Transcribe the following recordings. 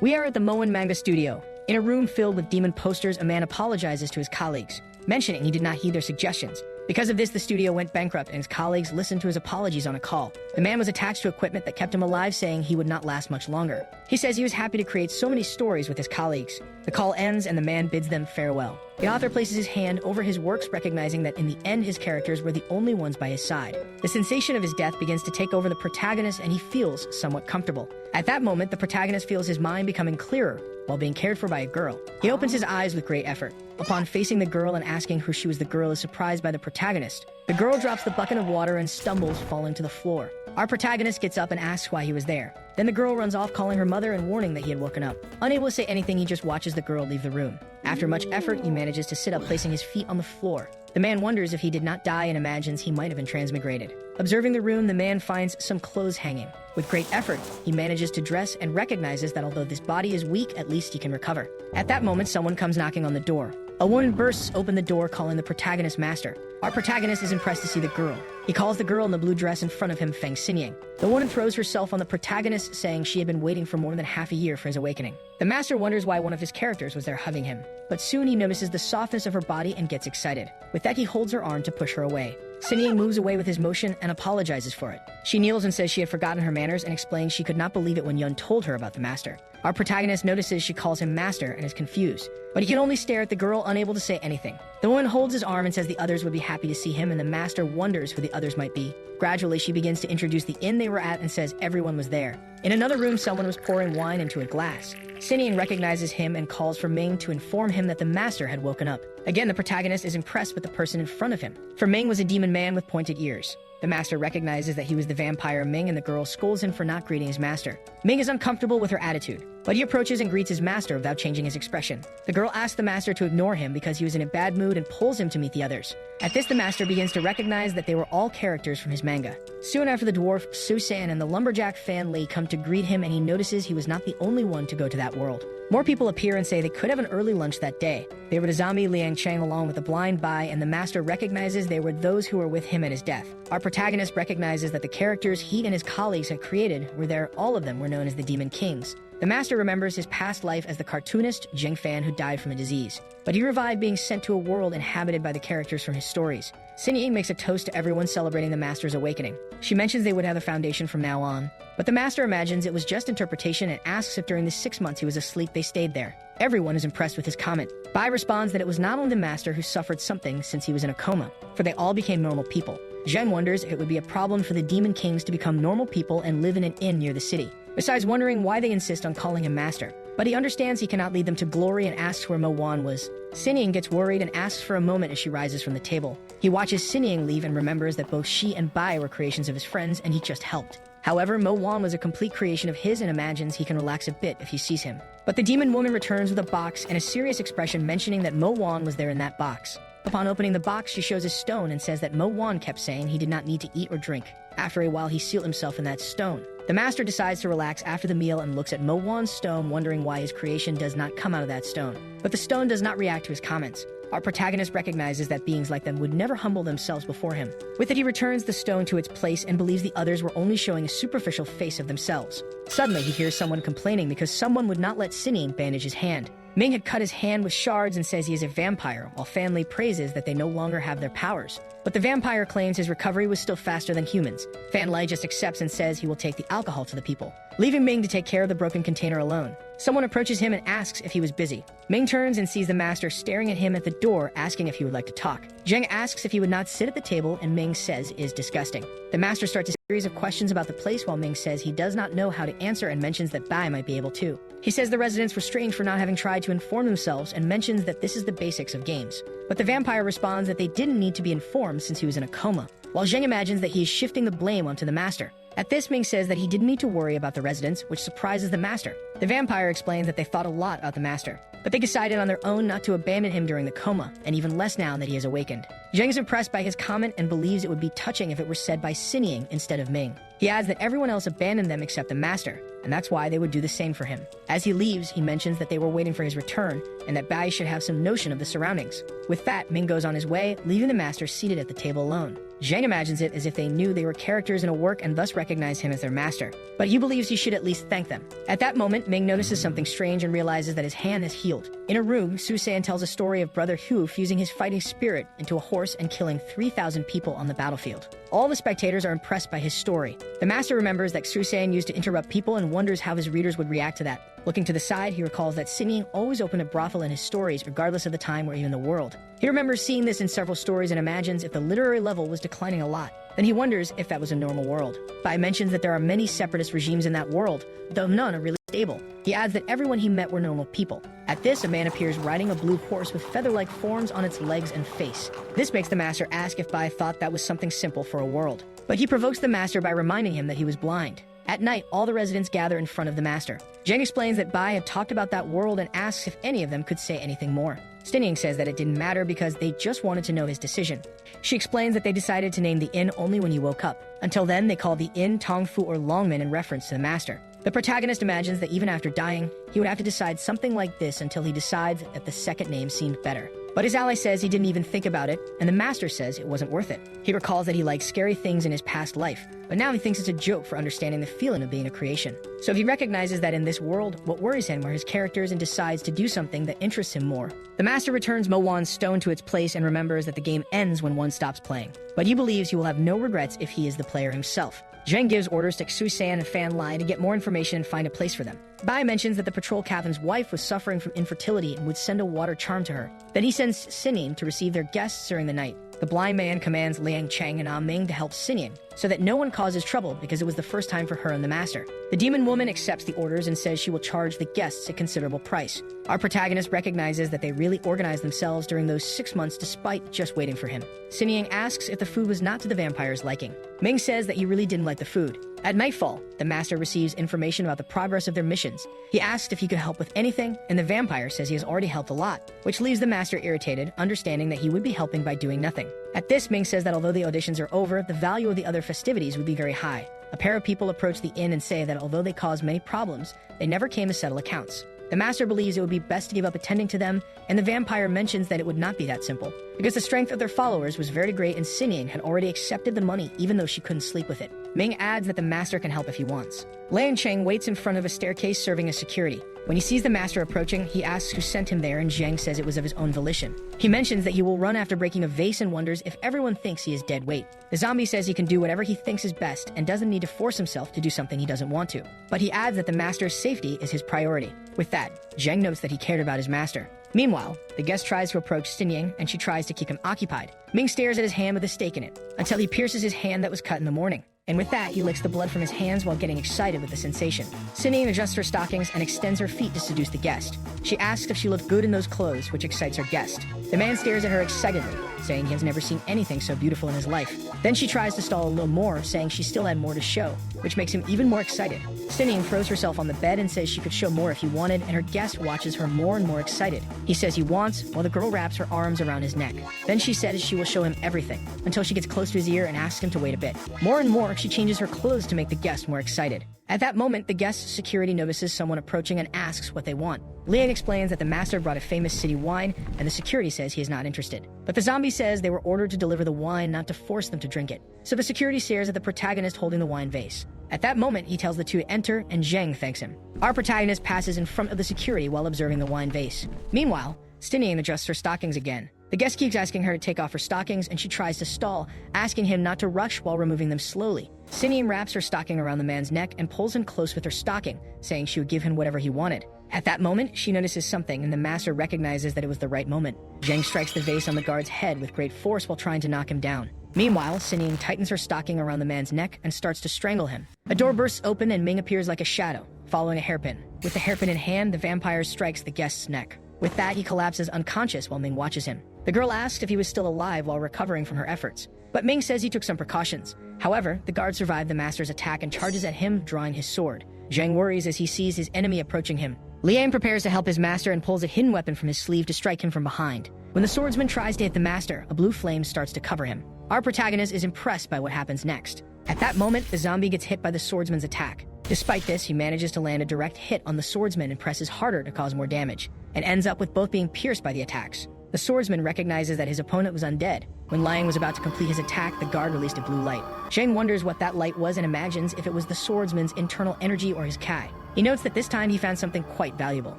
We are at the Moen Manga studio. In a room filled with demon posters, a man apologizes to his colleagues, mentioning he did not heed their suggestions. Because of this, the studio went bankrupt and his colleagues listened to his apologies on a call. The man was attached to equipment that kept him alive, saying he would not last much longer. He says he was happy to create so many stories with his colleagues. The call ends and the man bids them farewell. The author places his hand over his works, recognizing that in the end his characters were the only ones by his side. The sensation of his death begins to take over the protagonist and he feels somewhat comfortable. At that moment, the protagonist feels his mind becoming clearer while being cared for by a girl. He opens his eyes with great effort. Upon facing the girl and asking who she was, the girl is surprised by the protagonist. The girl drops the bucket of water and stumbles, falling to the floor. Our protagonist gets up and asks why he was there. Then the girl runs off, calling her mother and warning that he had woken up. Unable to say anything, he just watches the girl leave the room. After much effort, he manages to sit up, placing his feet on the floor. The man wonders if he did not die and imagines he might have been transmigrated. Observing the room, the man finds some clothes hanging. With great effort, he manages to dress and recognizes that although this body is weak, at least he can recover. At that moment, someone comes knocking on the door. A woman bursts open the door, calling the protagonist master. Our protagonist is impressed to see the girl. He calls the girl in the blue dress in front of him Feng Xinying. The woman throws herself on the protagonist, saying she had been waiting for more than half a year for his awakening. The master wonders why one of his characters was there hugging him, but soon he notices the softness of her body and gets excited. With that, he holds her arm to push her away. Xinying moves away with his motion and apologizes for it. She kneels and says she had forgotten her manners and explains she could not believe it when Yun told her about the master. Our protagonist notices she calls him master and is confused, but he can only stare at the girl, unable to say anything. The woman holds his arm and says the others would be happy to see him, and the master wonders who the others might be. Gradually, she begins to introduce the inn they were at and says everyone was there. In another room, someone was pouring wine into a glass. Xinying recognizes him and calls for Ming to inform him that the master had woken up. Again, the protagonist is impressed with the person in front of him, for Ming was a demon man with pointed ears. The master recognizes that he was the vampire Ming, and the girl scolds him for not greeting his master. Ming is uncomfortable with her attitude, but he approaches and greets his master without changing his expression. The girl asks the master to ignore him because he was in a bad mood and pulls him to meet the others. At this, the master begins to recognize that they were all characters from his manga. Soon after, the dwarf Susan and the lumberjack Fan Lei come to greet him, and he notices he was not the only one to go to that world. More people appear and say they could have an early lunch that day. They were the zombie Liang Chang along with the blind Bai, and the master recognizes they were those who were with him at his death. Our protagonist recognizes that the characters he and his colleagues had created were there. All of them were known as the Demon Kings. The master remembers his past life as the cartoonist Jing Fan who died from a disease, but he revived being sent to a world inhabited by the characters from his stories. Xinying makes a toast to everyone celebrating the master's awakening. She mentions they would have a foundation from now on, but the master imagines it was just interpretation and asks if during the 6 months he was asleep they stayed there. Everyone is impressed with his comment. Bai responds that it was not only the master who suffered something since he was in a coma, for they all became normal people. Zheng wonders if it would be a problem for the Demon Kings to become normal people and live in an inn near the city, besides wondering why they insist on calling him master. But he understands he cannot lead them to glory and asks where Mo Wan was. Xinying gets worried and asks for a moment as she rises from the table. He watches Xinying leave and remembers that both she and Bai were creations of his friends and he just helped. However, Mo Wan was a complete creation of his and imagines he can relax a bit if he sees him. But the demon woman returns with a box and a serious expression, mentioning that Mo Wan was there in that box. Upon opening the box, she shows a stone and says that Mo Wan kept saying he did not need to eat or drink. After a while, he sealed himself in that stone. The master decides to relax after the meal and looks at Mo Wan's stone, wondering why his creation does not come out of that stone. But the stone does not react to his comments. Our protagonist recognizes that beings like them would never humble themselves before him. With it, he returns the stone to its place and believes the others were only showing a superficial face of themselves. Suddenly, he hears someone complaining because someone would not let Xinying bandage his hand. Ming had cut his hand with shards and says he is a vampire, while Fan Lei praises that they no longer have their powers. But the vampire claims his recovery was still faster than humans. Fan Lei just accepts and says he will take the alcohol to the people, leaving Ming to take care of the broken container alone. Someone approaches him and asks if he was busy. Ming turns and sees the master staring at him at the door, asking if he would like to talk. Zheng asks if he would not sit at the table, and Ming says is disgusting. The master starts a series of questions about the place, while Ming says he does not know how to answer and mentions that Bai might be able to. He says the residents were strange for not having tried to inform themselves and mentions that this is the basics of games. But the vampire responds that they didn't need to be informed since he was in a coma, while Zheng imagines that he is shifting the blame onto the master. At this, Ming says that he didn't need to worry about the residents, which surprises the master. The vampire explains that they thought a lot about the master. but they decided on their own not to abandon him during the coma, and even less now that he has awakened. Zheng is impressed by his comment and believes it would be touching if it were said by Sinying instead of Ming. He adds that everyone else abandoned them except the master, and that's why they would do the same for him. As he leaves, he mentions that they were waiting for his return, and that Bai should have some notion of the surroundings. With that, Ming goes on his way, leaving the master seated at the table alone. Zheng imagines it as if they knew they were characters in a work and thus recognized him as their master, but he believes he should at least thank them. At that moment, Ming notices something strange and realizes that his hand has healed. In a room, Su San tells a story of Brother Hu fusing his fighting spirit into a horse and killing 3,000 people on the battlefield. All the spectators are impressed by his story. The master remembers that Su San used to interrupt people and wonders how his readers would react to that. Looking to the side, he recalls that Sinying always opened a brothel in his stories, regardless of the time or even the world. He remembers seeing this in several stories and imagines if the literary level was declining a lot. Then he wonders if that was a normal world. Bai mentions that there are many separatist regimes in that world, though none are really stable. He adds that everyone he met were normal people. At this, a man appears riding a blue horse with feather-like forms on its legs and face. This makes the master ask if Bai thought that was something simple for a world. But he provokes the master by reminding him that he was blind. At night, all the residents gather in front of the master. Zheng explains that Bai had talked about that world and asks if any of them could say anything more. Stinying says that it didn't matter because they just wanted to know his decision. She explains that they decided to name the inn only when he woke up. Until then, they called the inn Tongfu or Longmen in reference to the master. The protagonist imagines that even after dying, he would have to decide something like this until he decides that the second name seemed better. But his ally says he didn't even think about it, and the master says it wasn't worth it. He recalls that he liked scary things in his past life, but now he thinks it's a joke for understanding the feeling of being a creation. So he recognizes that in this world, what worries him are his characters and decides to do something that interests him more. The master returns Mo Wan's stone to its place and remembers that the game ends when one stops playing. But he believes he will have no regrets if he is the player himself. Zheng gives orders to Xu San and Fan Lai to get more information and find a place for them. Bai mentions that the patrol captain's wife was suffering from infertility and would send a water charm to her. Then he sends Sinying to receive their guests during the night. The blind man commands Liang Cheng and Ah Ming to help Sinying, so that no one causes trouble because it was the first time for her and the master. The demon woman accepts the orders and says she will charge the guests a considerable price. Our protagonist recognizes that they really organized themselves during those 6 months despite just waiting for him. Sinying asks if the food was not to the vampire's liking. Ming says that he really didn't like the food. At nightfall, the master receives information about the progress of their missions. He asks if he could help with anything, and the vampire says he has already helped a lot, which leaves the master irritated, understanding that he would be helping by doing nothing. At this, Ming says that although the auditions are over, the value of the other festivities would be very high. A pair of people approach the inn and say that although they caused many problems, they never came to settle accounts. The master believes it would be best to give up attending to them, and the vampire mentions that it would not be that simple, because the strength of their followers was very great and Sinying had already accepted the money even though she couldn't sleep with it. Ming adds that the master can help if he wants. Liang Cheng waits in front of a staircase serving as security. When he sees the master approaching, he asks who sent him there, and Zheng says it was of his own volition. He mentions that he will run after breaking a vase and wonders if everyone thinks he is dead weight. The zombie says he can do whatever he thinks is best and doesn't need to force himself to do something he doesn't want to. But he adds that the master's safety is his priority. With that, Zheng notes that he cared about his master. Meanwhile, the guest tries to approach Sinying, and she tries to keep him occupied. Ming stares at his hand with a stake in it, until he pierces his hand that was cut in the morning. And with that, he licks the blood from his hands while getting excited with the sensation. Sinying adjusts her stockings and extends her feet to seduce the guest. She asks if she looked good in those clothes, which excites her guest. The man stares at her excitedly, saying he has never seen anything so beautiful in his life. Then she tries to stall a little more, saying she still had more to show, which makes him even more excited. Sinying throws herself on the bed and says she could show more if he wanted, and her guest watches her more and more excited. He says he wants, while the girl wraps her arms around his neck. Then she says she will show him everything, until she gets close to his ear and asks him to wait a bit. More and more, she changes her clothes to make the guest more excited. At that moment, the guest's security notices someone approaching and asks what they want. Liang explains that the master brought a famous city wine, and the security says he is not interested. But the zombie says they were ordered to deliver the wine, not to force them to drink it. So the security stares at the protagonist holding the wine vase. At that moment, he tells the two to enter, and Zheng thanks him. Our protagonist passes in front of the security while observing the wine vase. Meanwhile, Stinying adjusts her stockings again. The guest keeps asking her to take off her stockings, and she tries to stall, asking him not to rush while removing them slowly. Sinying wraps her stocking around the man's neck and pulls him close with her stocking, saying she would give him whatever he wanted. At that moment, she notices something, and the master recognizes that it was the right moment. Zheng strikes the vase on the guard's head with great force while trying to knock him down. Meanwhile, Sinying tightens her stocking around the man's neck and starts to strangle him. A door bursts open and Ming appears like a shadow, following a hairpin. With the hairpin in hand, the vampire strikes the guest's neck. With that, he collapses unconscious while Ming watches him. The girl asks if he was still alive while recovering from her efforts, but Ming says he took some precautions. However, the guard survived the master's attack and charges at him, drawing his sword. Zhang worries as he sees his enemy approaching him. Liang prepares to help his master and pulls a hidden weapon from his sleeve to strike him from behind. When the swordsman tries to hit the master, a blue flame starts to cover him. Our protagonist is impressed by what happens next. At that moment, the zombie gets hit by the swordsman's attack. Despite this, he manages to land a direct hit on the swordsman and presses harder to cause more damage, and ends up with both being pierced by the attacks. The swordsman recognizes that his opponent was undead. When Liang was about to complete his attack, the guard released a blue light. Zhang wonders what that light was and imagines if it was the swordsman's internal energy or his Kai. He notes that this time he found something quite valuable.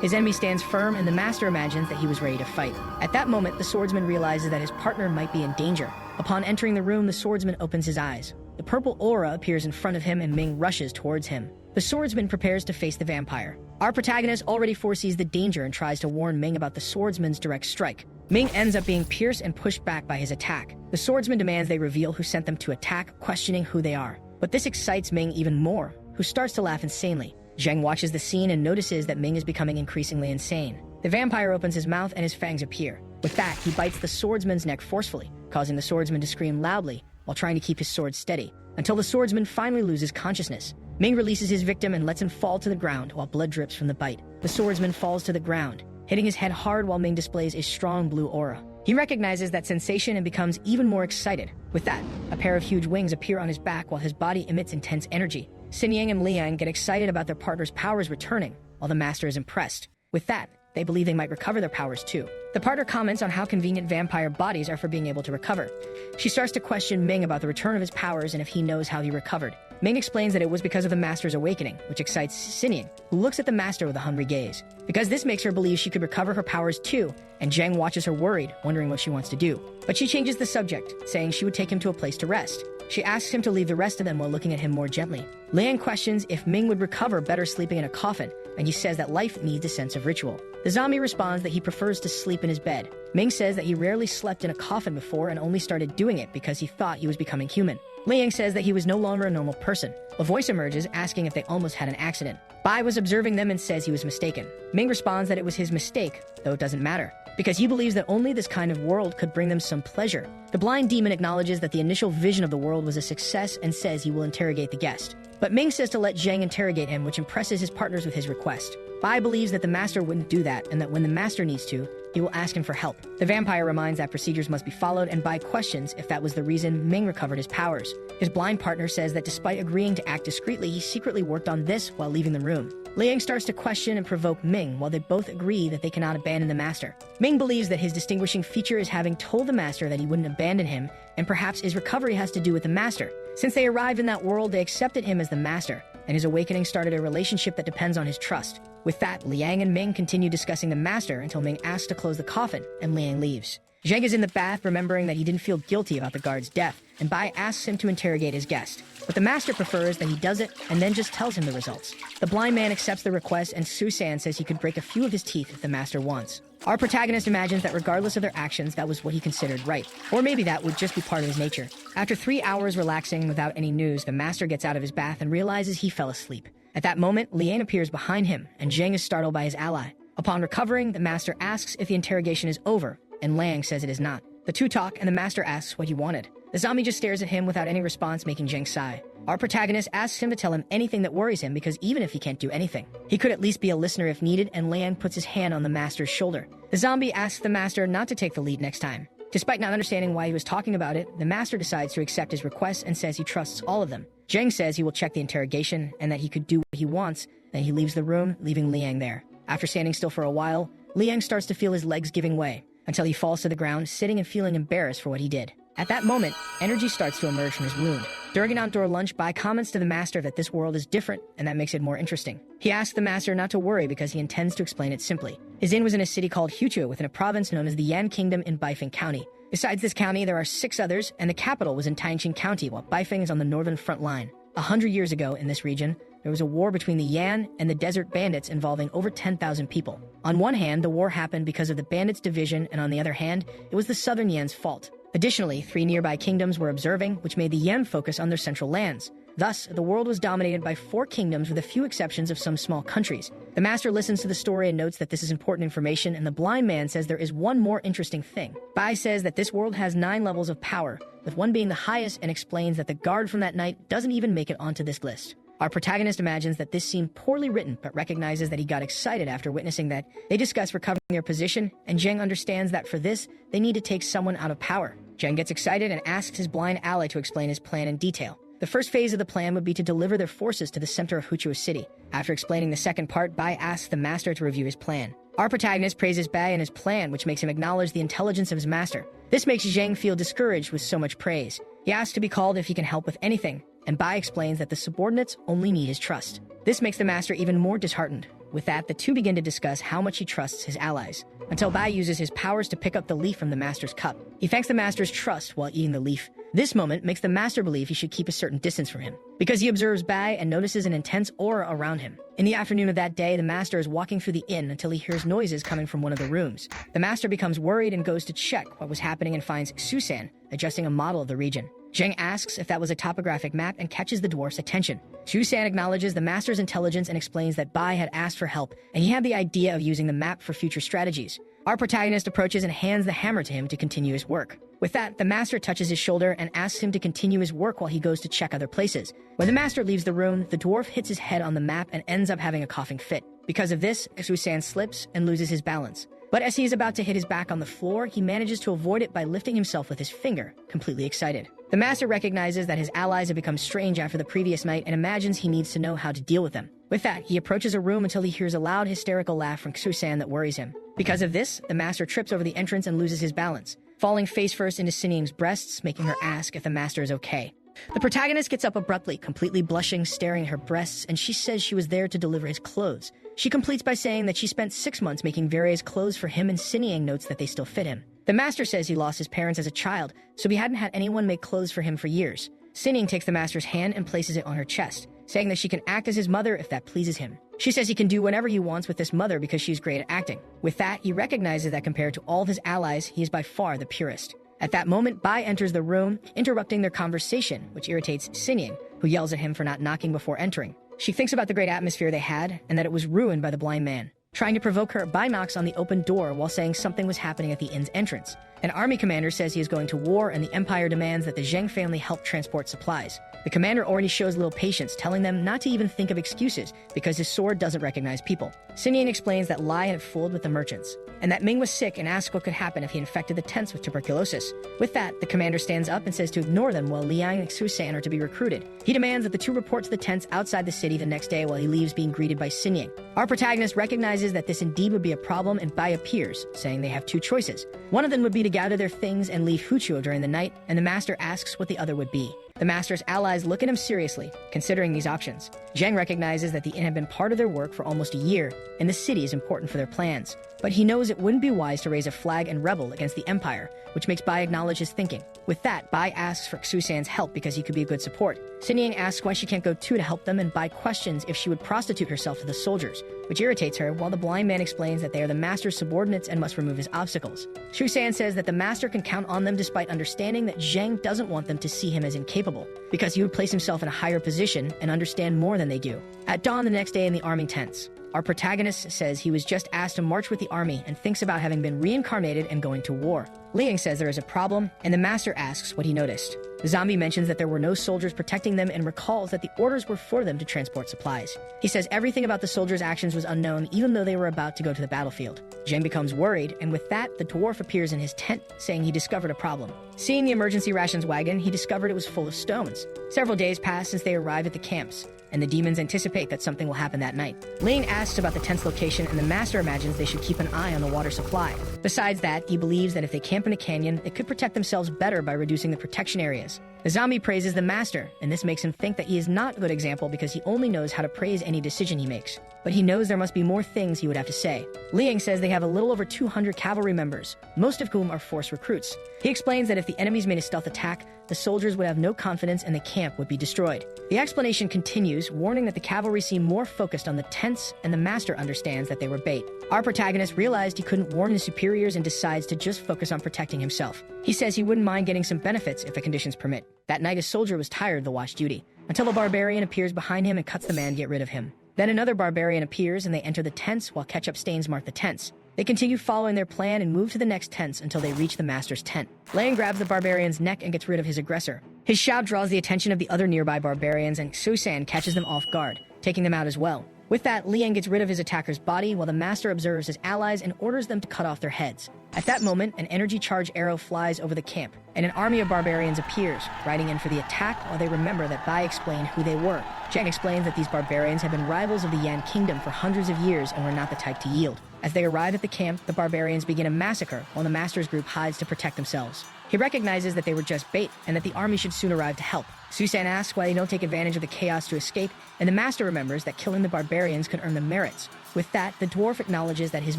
His enemy stands firm, and the master imagines that he was ready to fight. At that moment, the swordsman realizes that his partner might be in danger. Upon entering the room, the swordsman opens his eyes. The purple aura appears in front of him, and Ming rushes towards him. The swordsman prepares to face the vampire. Our protagonist already foresees the danger and tries to warn Ming about the swordsman's direct strike. Ming ends up being pierced and pushed back by his attack. The swordsman demands they reveal who sent them to attack, questioning who they are. But this excites Ming even more, who starts to laugh insanely. Zhang watches the scene and notices that Ming is becoming increasingly insane. The vampire opens his mouth and his fangs appear. With that, he bites the swordsman's neck forcefully, causing the swordsman to scream loudly while trying to keep his sword steady, until the swordsman finally loses consciousness. Ming releases his victim and lets him fall to the ground while blood drips from the bite. The swordsman falls to the ground, hitting his head hard while Ming displays a strong blue aura. He recognizes that sensation and becomes even more excited. With that, a pair of huge wings appear on his back while his body emits intense energy. Xinyang and Liang get excited about their partner's powers returning, while the master is impressed. With that, they believe they might recover their powers too. The partner comments on how convenient vampire bodies are for being able to recover. She starts to question Ming about the return of his powers and if he knows how he recovered. Ming explains that it was because of the master's awakening, which excites Xinyang, who looks at the master with a hungry gaze. Because this makes her believe she could recover her powers too, and Zhang watches her worried, wondering what she wants to do. But she changes the subject, saying she would take him to a place to rest. She asks him to leave the rest of them while looking at him more gently. Liang questions if Ming would recover better sleeping in a coffin, and he says that life needs a sense of ritual. The zombie responds that he prefers to sleep in his bed. Ming says that he rarely slept in a coffin before and only started doing it because he thought he was becoming human. Liang says that he was no longer a normal person. A voice emerges asking if they almost had an accident. Bai was observing them and says he was mistaken. Ming responds that it was his mistake, though it doesn't matter, because he believes that only this kind of world could bring them some pleasure. The blind demon acknowledges that the initial vision of the world was a success and says he will interrogate the guest. But Ming says to let Zhang interrogate him, which impresses his partners with his request. Bai believes that the master wouldn't do that, and that when the master needs to, he will ask him for help. The vampire reminds that procedures must be followed, and Bai questions if that was the reason Ming recovered his powers. His blind partner says that despite agreeing to act discreetly, he secretly worked on this while leaving the room. Liang starts to question and provoke Ming, while they both agree that they cannot abandon the master. Ming believes that his distinguishing feature is having told the master that he wouldn't abandon him, and perhaps his recovery has to do with the master. Since they arrived in that world, they accepted him as the master, and his awakening started a relationship that depends on his trust. With that, Liang and Ming continue discussing the master until Ming asks to close the coffin, and Liang leaves. Zhang is in the bath, remembering that he didn't feel guilty about the guard's death, and Bai asks him to interrogate his guest. But the master prefers that he does it and then just tells him the results. The blind man accepts the request, and Susan says he could break a few of his teeth if the master wants. Our protagonist imagines that regardless of their actions, that was what he considered right. Or maybe that would just be part of his nature. After 3 hours relaxing without any news, the master gets out of his bath and realizes he fell asleep. At that moment, Liang appears behind him, and Zhang is startled by his ally. Upon recovering, the master asks if the interrogation is over, and Liang says it is not. The two talk, and the master asks what he wanted. The zombie just stares at him without any response, making Zhang sigh. Our protagonist asks him to tell him anything that worries him, because even if he can't do anything, he could at least be a listener if needed, and Liang puts his hand on the master's shoulder. The zombie asks the master not to take the lead next time. Despite not understanding why he was talking about it, the master decides to accept his request and says he trusts all of them. Zhang says he will check the interrogation and that he could do what he wants, then he leaves the room, leaving Liang there. After standing still for a while, Liang starts to feel his legs giving way, until he falls to the ground, sitting and feeling embarrassed for what he did. At that moment, energy starts to emerge from his wound. During an outdoor lunch, Bai comments to the master that this world is different, and that makes it more interesting. He asks the master not to worry because he intends to explain it simply. His inn was in a city called Huchu within a province known as the Yan Kingdom in Baifeng County. Besides this county, there are 6 others, and the capital was in Tangshan County, while Baifeng is on the northern front line. 100 years ago, in this region, there was a war between the Yan and the desert bandits involving over 10,000 people. On one hand, the war happened because of the bandits' division, and on the other hand, it was the southern Yan's fault. Additionally, 3 nearby kingdoms were observing, which made the Yan focus on their central lands. Thus, the world was dominated by 4 kingdoms with a few exceptions of some small countries. The master listens to the story and notes that this is important information, and the blind man says there is one more interesting thing. Bai says that this world has 9 levels of power, with one being the highest, and explains that the guard from that night doesn't even make it onto this list. Our protagonist imagines that this seemed poorly written, but recognizes that he got excited after witnessing that. They discuss recovering their position, and Zheng understands that for this, they need to take someone out of power. Zheng gets excited and asks his blind ally to explain his plan in detail. The first phase of the plan would be to deliver their forces to the center of Huchua City. After explaining the second part, Bai asks the master to review his plan. Our protagonist praises Bai and his plan, which makes him acknowledge the intelligence of his master. This makes Zheng feel discouraged with so much praise. He asks to be called if he can help with anything, and Bai explains that the subordinates only need his trust. This makes the master even more disheartened. With that, the two begin to discuss how much he trusts his allies, until Bai uses his powers to pick up the leaf from the master's cup. He thanks the master's trust while eating the leaf. This moment makes the master believe he should keep a certain distance from him, because he observes Bai and notices an intense aura around him. In the afternoon of that day, the master is walking through the inn until he hears noises coming from one of the rooms. The master becomes worried and goes to check what was happening and finds Susan adjusting a model of the region. Zheng asks if that was a topographic map and catches the dwarf's attention. Susan acknowledges the master's intelligence and explains that Bai had asked for help, and he had the idea of using the map for future strategies. Our protagonist approaches and hands the hammer to him to continue his work. With that, the master touches his shoulder and asks him to continue his work while he goes to check other places. When the master leaves the room, the dwarf hits his head on the map and ends up having a coughing fit. Because of this, Susan slips and loses his balance. But as he is about to hit his back on the floor, he manages to avoid it by lifting himself with his finger, completely excited. The master recognizes that his allies have become strange after the previous night and imagines he needs to know how to deal with them. With that, he approaches a room until he hears a loud, hysterical laugh from Susan that worries him. Because of this, the master trips over the entrance and loses his balance, falling face first into Sining's breasts, making her ask if the master is okay. The protagonist gets up abruptly, completely blushing, staring at her breasts, and she says she was there to deliver his clothes. She completes by saying that she spent 6 months making various clothes for him, and Sining notes that they still fit him. The master says he lost his parents as a child, so he hadn't had anyone make clothes for him for years. Sining takes the master's hand and places it on her chest, saying that she can act as his mother if that pleases him. She says he can do whatever he wants with this mother because she's great at acting. With that, he recognizes that compared to all of his allies, he is by far the purest. At that moment, Bai enters the room, interrupting their conversation, which irritates Sining, who yells at him for not knocking before entering. She thinks about the great atmosphere they had, and that it was ruined by the blind man. Trying to provoke her, Bai knocks on the open door while saying something was happening at the inn's entrance. An army commander says he is going to war, and the Empire demands that the Zheng family help transport supplies. The commander already shows little patience, telling them not to even think of excuses because his sword doesn't recognize people. Sining explains that Lai had fooled with the merchants, and that Ming was sick and asked what could happen if he infected the tents with tuberculosis. With that, the commander stands up and says to ignore them while Liang and Susan are to be recruited. He demands that the two report to the tents outside the city the next day while he leaves being greeted by Sining. Our protagonist recognizes that this indeed would be a problem, and Bai appears, saying they have two choices. One of them would be to gather their things and leave Huchuo during the night, and the master asks what the other would be. The master's allies look at him seriously, considering these options. Zheng recognizes that the inn had been part of their work for almost a year, and the city is important for their plans. But he knows it wouldn't be wise to raise a flag and rebel against the Empire, which makes Bai acknowledge his thinking. With that, Bai asks for Susan's help because he could be a good support. Sining asks why she can't go too to help them, and Bai questions if she would prostitute herself to the soldiers, which irritates her, while the blind man explains that they are the master's subordinates and must remove his obstacles. Susan says that the master can count on them despite understanding that Zheng doesn't want them to see him as incapable, because he would place himself in a higher position and understand more than they do. At dawn the next day in the arming tents, our protagonist says he was just asked to march with the army and thinks about having been reincarnated and going to war. Liang says there is a problem, and the master asks what he noticed. The zombie mentions that there were no soldiers protecting them and recalls that the orders were for them to transport supplies. He says everything about the soldiers' actions was unknown even though they were about to go to the battlefield. Zheng becomes worried, and with that, the dwarf appears in his tent, saying he discovered a problem. Seeing the emergency rations wagon, he discovered it was full of stones. Several days pass since they arrived at the camps, and the demons anticipate that something will happen that night. Liang asks about the tent's location, and the master imagines they should keep an eye on the water supply. Besides that, he believes that if they camp in a canyon, they could protect themselves better by reducing the protection areas. The zombie praises the master, and this makes him think that he is not a good example because he only knows how to praise any decision he makes. But he knows there must be more things he would have to say. Liang says they have a little over 200 cavalry members, most of whom are forced recruits. He explains that if the enemies made a stealth attack, the soldiers would have no confidence and the camp would be destroyed. The explanation continues, warning that the cavalry seem more focused on the tents, and the master understands that they were bait. Our protagonist realized he couldn't warn his superiors and decides to just focus on protecting himself. He says he wouldn't mind getting some benefits if the conditions permit. That night, a soldier was tired of the watch duty, until a barbarian appears behind him and cuts the man to get rid of him. Then another barbarian appears, and they enter the tents while ketchup stains mark the tents. They continue following their plan and move to the next tents until they reach the master's tent. Liang grabs the barbarian's neck and gets rid of his aggressor, His shout draws the attention of the other nearby barbarians, and Susan catches them off guard, taking them out as well. With that, Liang gets rid of his attacker's body while the master observes his allies and orders them to cut off their heads. At that moment, an energy-charged arrow flies over the camp, and an army of barbarians appears, riding in for the attack while they remember that Bai explained who they were. Zheng explains that these barbarians have been rivals of the Yan kingdom for hundreds of years and were not the type to yield. As they arrive at the camp, the barbarians begin a massacre while the master's group hides to protect themselves. He recognizes that they were just bait and that the army should soon arrive to help. Susan asks why they don't take advantage of the chaos to escape, and the master remembers that killing the barbarians could earn them merits. With that, the dwarf acknowledges that his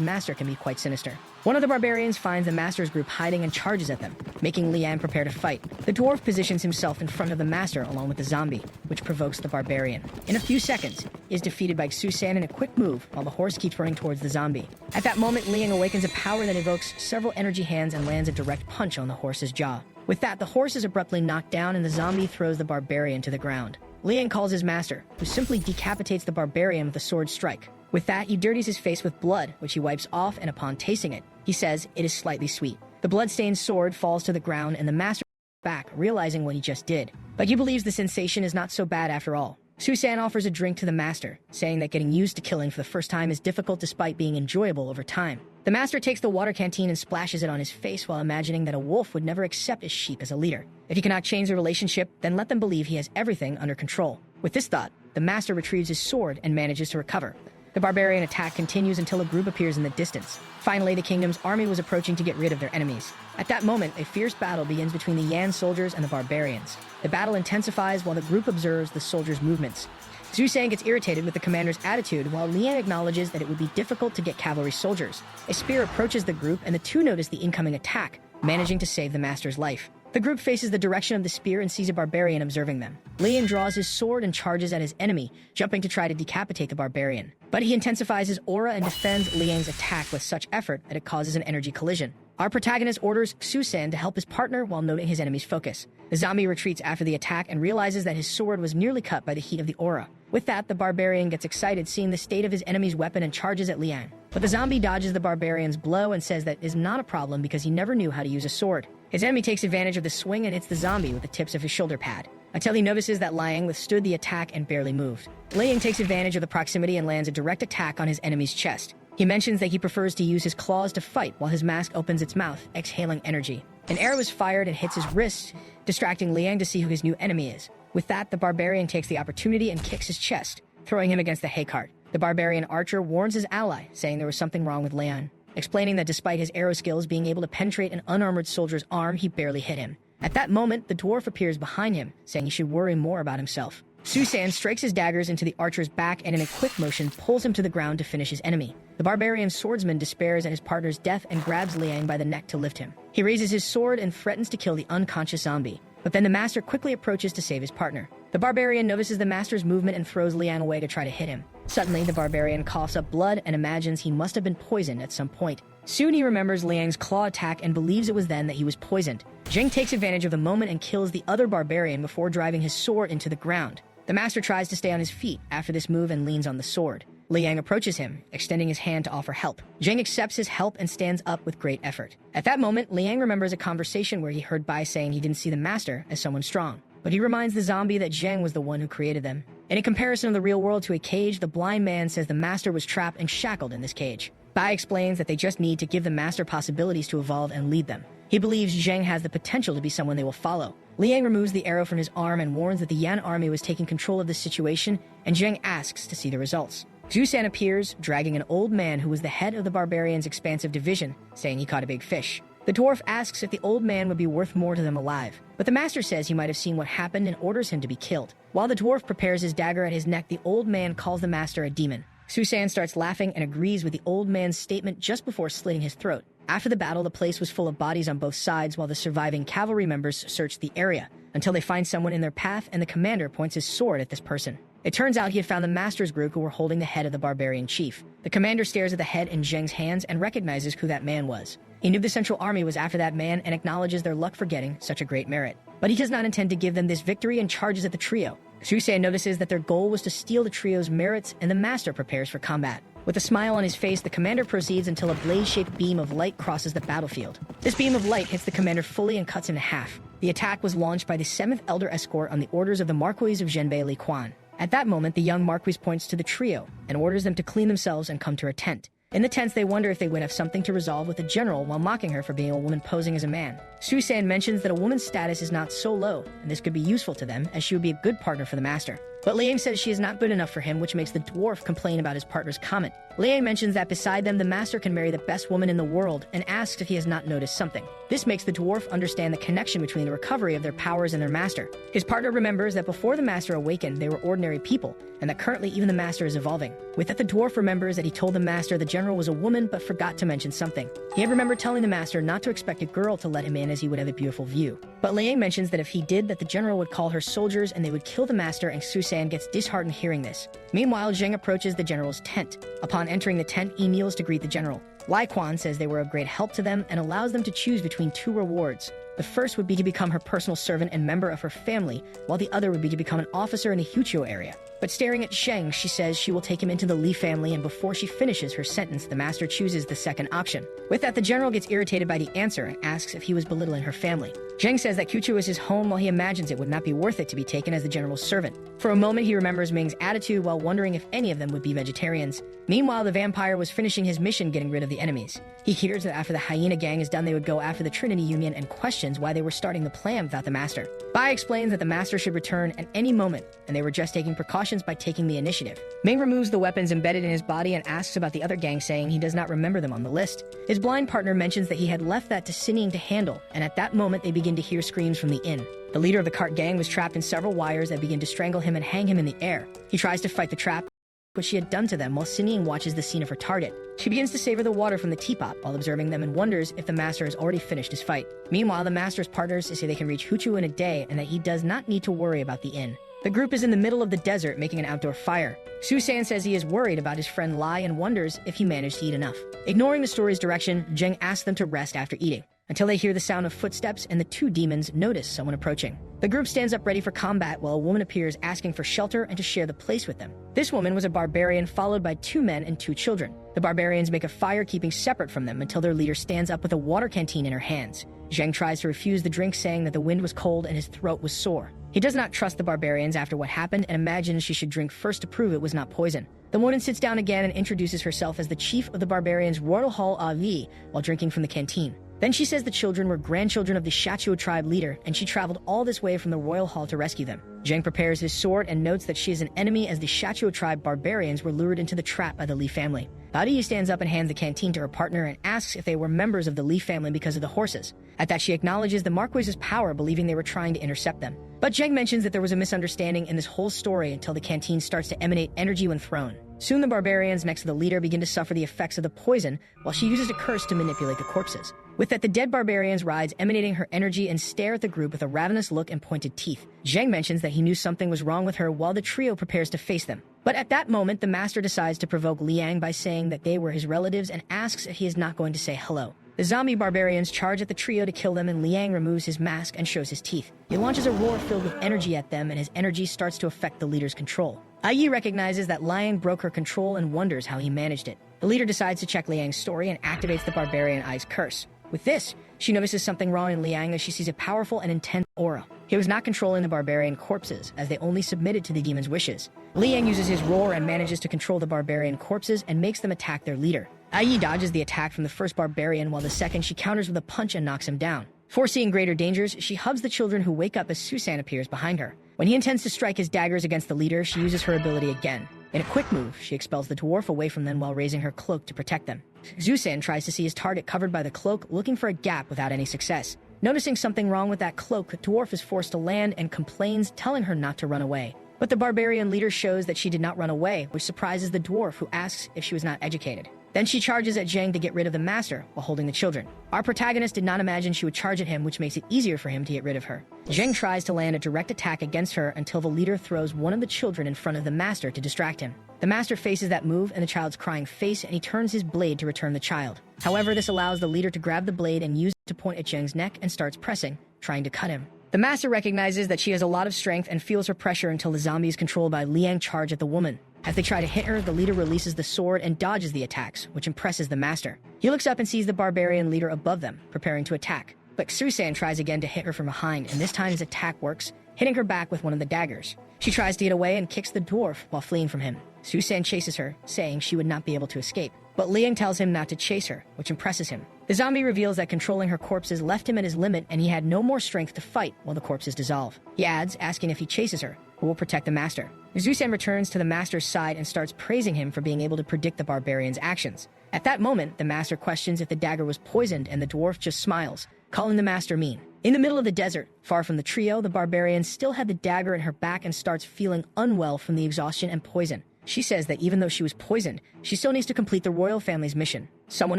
master can be quite sinister. One of the barbarians finds the master's group hiding and charges at them, making Liang prepare to fight. The dwarf positions himself in front of the master along with the zombie, which provokes the barbarian. In a few seconds, he is defeated by Susan in a quick move while the horse keeps running towards the zombie. At that moment, Liang awakens a power that evokes several energy hands and lands a direct punch on the horse's jaw. With that, the horse is abruptly knocked down and the zombie throws the barbarian to the ground. Liang calls his master, who simply decapitates the barbarian with a sword strike. With that, he dirties his face with blood, which he wipes off, and upon tasting it, he says it is slightly sweet. The blood-stained sword falls to the ground and the master back, realizing what he just did. But he believes the sensation is not so bad after all. Susan offers a drink to the master, saying that getting used to killing for the first time is difficult despite being enjoyable over time. The master takes the water canteen and splashes it on his face while imagining that a wolf would never accept his sheep as a leader. If he cannot change the relationship, then let them believe he has everything under control. With this thought, the master retrieves his sword and manages to recover. The barbarian attack continues until a group appears in the distance. Finally, the kingdom's army was approaching to get rid of their enemies. At that moment, a fierce battle begins between the Yan soldiers and the barbarians. The battle intensifies while the group observes the soldiers' movements. Zhu Sang gets irritated with the commander's attitude, while Liang acknowledges that it would be difficult to get cavalry soldiers. A spear approaches the group, and the two notice the incoming attack, managing to save the master's life. The group faces the direction of the spear and sees a barbarian observing them. Liang draws his sword and charges at his enemy, jumping to try to decapitate the barbarian. But he intensifies his aura and defends Liang's attack with such effort that it causes an energy collision. Our protagonist orders Susan to help his partner while noting his enemy's focus. The zombie retreats after the attack and realizes that his sword was nearly cut by the heat of the aura. With that, the barbarian gets excited seeing the state of his enemy's weapon and charges at Liang. But the zombie dodges the barbarian's blow and says that is not a problem because he never knew how to use a sword. His enemy takes advantage of the swing and hits the zombie with the tips of his shoulder pad, until he notices that Liang withstood the attack and barely moved. Liang takes advantage of the proximity and lands a direct attack on his enemy's chest. He mentions that he prefers to use his claws to fight while his mask opens its mouth, exhaling energy. An arrow is fired and hits his wrist, distracting Liang to see who his new enemy is. With that, the barbarian takes the opportunity and kicks his chest, throwing him against the hay cart. The barbarian archer warns his ally, saying there was something wrong with Liang, explaining that despite his arrow skills being able to penetrate an unarmored soldier's arm, he barely hit him. At that moment, the dwarf appears behind him, saying he should worry more about himself. Susan strikes his daggers into the archer's back and in a quick motion pulls him to the ground to finish his enemy. The barbarian swordsman despairs at his partner's death and grabs Liang by the neck to lift him. He raises his sword and threatens to kill the unconscious zombie. But then the master quickly approaches to save his partner. The barbarian notices the master's movement and throws Liang away to try to hit him. Suddenly, the barbarian coughs up blood and imagines he must have been poisoned at some point. Soon he remembers Liang's claw attack and believes it was then that he was poisoned. Zheng takes advantage of the moment and kills the other barbarian before driving his sword into the ground. The master tries to stay on his feet after this move and leans on the sword. Liang approaches him, extending his hand to offer help. Zheng accepts his help and stands up with great effort. At that moment, Liang remembers a conversation where he heard Bai saying he didn't see the master as someone strong. But he reminds the zombie that Zheng was the one who created them. In a comparison of the real world to a cage, the blind man says the master was trapped and shackled in this cage. Bai explains that they just need to give the master possibilities to evolve and lead them. He believes Zheng has the potential to be someone they will follow. Liang removes the arrow from his arm and warns that the Yan army was taking control of the situation, and Zheng asks to see the results. Zhu San appears, dragging an old man who was the head of the barbarians' expansive division, saying he caught a big fish. The dwarf asks if the old man would be worth more to them alive, but the master says he might have seen what happened and orders him to be killed. While the dwarf prepares his dagger at his neck, the old man calls the master a demon. Susan starts laughing and agrees with the old man's statement just before slitting his throat. After the battle, the place was full of bodies on both sides while the surviving cavalry members search the area, until they find someone in their path and the commander points his sword at this person. It turns out he had found the master's group who were holding the head of the barbarian chief. The commander stares at the head in Zheng's hands and recognizes who that man was. He knew the Central Army was after that man and acknowledges their luck for getting such a great merit. But he does not intend to give them this victory and charges at the trio. Susan notices that their goal was to steal the trio's merits, and the master prepares for combat. With a smile on his face, the commander proceeds until a blade-shaped beam of light crosses the battlefield. This beam of light hits the commander fully and cuts him in half. The attack was launched by the 7th Elder Escort on the orders of the Marquis of Zhenbei Li Quan. At that moment, the young Marquis points to the trio and orders them to clean themselves and come to her tent. In the tents, they wonder if they would have something to resolve with the general while mocking her for being a woman posing as a man. Su-san mentions that a woman's status is not so low, and this could be useful to them, as she would be a good partner for the master. But Liang says she is not good enough for him, which makes the dwarf complain about his partner's comment. Liang mentions that beside them, the master can marry the best woman in the world, and asks if he has not noticed something. This makes the dwarf understand the connection between the recovery of their powers and their master. His partner remembers that before the master awakened, they were ordinary people, and that currently even the master is evolving. With that, the dwarf remembers that he told the master the general was a woman, but forgot to mention something. He had remembered telling the master not to expect a girl to let him in, as he would have a beautiful view. But Liang mentions that if he did, that the general would call her soldiers and they would kill the master, and Su-san gets disheartened hearing this. Meanwhile, Zheng approaches the general's tent. Upon entering the tent, he kneels to greet the general. Lai Quan says they were of great help to them and allows them to choose between 2 rewards. The first would be to become her personal servant and member of her family, while the other would be to become an officer in the Huchuo area. But staring at Zheng, she says she will take him into the Li family, and before she finishes her sentence, the master chooses the second option. With that, the general gets irritated by the answer and asks if he was belittling her family. Zheng says that Huchuo is his home, while he imagines it would not be worth it to be taken as the general's servant. For a moment, he remembers Ming's attitude while wondering if any of them would be vegetarians. Meanwhile, the vampire was finishing his mission getting rid of the enemies. He hears that after the hyena gang is done, they would go after the Trinity Union, and questions why they were starting the plan without the master. Bai explains that the master should return at any moment, and they were just taking precautions by taking the initiative. Ming removes the weapons embedded in his body and asks about the other gang, saying he does not remember them on the list. His blind partner mentions that he had left that to Sinning to handle, and at that moment they begin to hear screams from the inn. The leader of the cart gang was trapped in several wires that begin to strangle him and hang him in the air. He tries to fight the trap, what she had done to them, while Sinning watches the scene of her target. She begins to savor the water from the teapot while observing them and wonders if the master has already finished his fight. Meanwhile, the master's partners say they can reach Huchu in a day and that he does not need to worry about the inn. The group is in the middle of the desert making an outdoor fire. Su-san says he is worried about his friend Lai and wonders if he managed to eat enough. Ignoring the story's direction, Zheng asks them to rest after eating, until they hear the sound of footsteps and the 2 demons notice someone approaching. The group stands up ready for combat while a woman appears asking for shelter and to share the place with them. This woman was a barbarian followed by 2 men and 2 children. The barbarians make a fire keeping separate from them until their leader stands up with a water canteen in her hands. Zheng tries to refuse the drink, saying that the wind was cold and his throat was sore. He does not trust the barbarians after what happened and imagines she should drink first to prove it was not poison. The woman sits down again and introduces herself as the chief of the barbarians' Royal Hall Avi while drinking from the canteen. Then she says the children were grandchildren of the Shachuo tribe leader, and she traveled all this way from the royal hall to rescue them. Zheng prepares his sword and notes that she is an enemy, as the Shachuo tribe barbarians were lured into the trap by the Li family. Bao stands up and hands the canteen to her partner and asks if they were members of the Li family because of the horses. At that, she acknowledges the Marquis's power, believing they were trying to intercept them. But Zheng mentions that there was a misunderstanding in this whole story until the canteen starts to emanate energy when thrown. Soon the barbarians next to the leader begin to suffer the effects of the poison, while she uses a curse to manipulate the corpses. With that, the dead barbarians rise, emanating her energy, and stare at the group with a ravenous look and pointed teeth. Zheng mentions that he knew something was wrong with her while the trio prepares to face them. But at that moment, the master decides to provoke Liang by saying that they were his relatives and asks if he is not going to say hello. The zombie barbarians charge at the trio to kill them, and Liang removes his mask and shows his teeth. He launches a roar filled with energy at them, and his energy starts to affect the leader's control. Ai recognizes that Liang broke her control and wonders how he managed it. The leader decides to check Liang's story and activates the barbarian Ai's curse. With this, she notices something wrong in Liang as she sees a powerful and intense aura. He was not controlling the barbarian corpses, as they only submitted to the demon's wishes. Liang uses his roar and manages to control the barbarian corpses and makes them attack their leader. Ai dodges the attack from the first barbarian, while the second she counters with a punch and knocks him down. Foreseeing greater dangers, she hugs the children, who wake up as Su-san appears behind her. When he intends to strike his daggers against the leader, she uses her ability again. In a quick move, she expels the dwarf away from them while raising her cloak to protect them. Zu-san tries to see his target covered by the cloak, looking for a gap without any success. Noticing something wrong with that cloak, the dwarf is forced to land and complains, telling her not to run away. But the barbarian leader shows that she did not run away, which surprises the dwarf, who asks if she was not educated. Then she charges at Zheng to get rid of the master while holding the children. Our protagonist did not imagine she would charge at him, which makes it easier for him to get rid of her. Zheng tries to land a direct attack against her until the leader throws one of the children in front of the master to distract him. The master faces that move and the child's crying face, and he turns his blade to return the child. However, this allows the leader to grab the blade and use it to point at Zheng's neck and starts pressing, trying to cut him. The master recognizes that she has a lot of strength and feels her pressure until the zombies controlled by Liang charge at the woman. As they try to hit her, the leader releases the sword and dodges the attacks, which impresses the master. He looks up and sees the barbarian leader above them, preparing to attack. But Susan tries again to hit her from behind, and this time his attack works, hitting her back with one of the daggers. She tries to get away and kicks the dwarf while fleeing from him. Susan chases her, saying she would not be able to escape. But Liang tells him not to chase her, which impresses him. The zombie reveals that controlling her corpses left him at his limit and he had no more strength to fight while the corpses dissolve. He adds, asking if he chases her, who will protect the master. Susan returns to the master's side and starts praising him for being able to predict the barbarian's actions. At that moment, the master questions if the dagger was poisoned and the dwarf just smiles, calling the master mean. In the middle of the desert, far from the trio, the barbarian still had the dagger in her back and starts feeling unwell from the exhaustion and poison. She says that even though she was poisoned, she still needs to complete the royal family's mission. Someone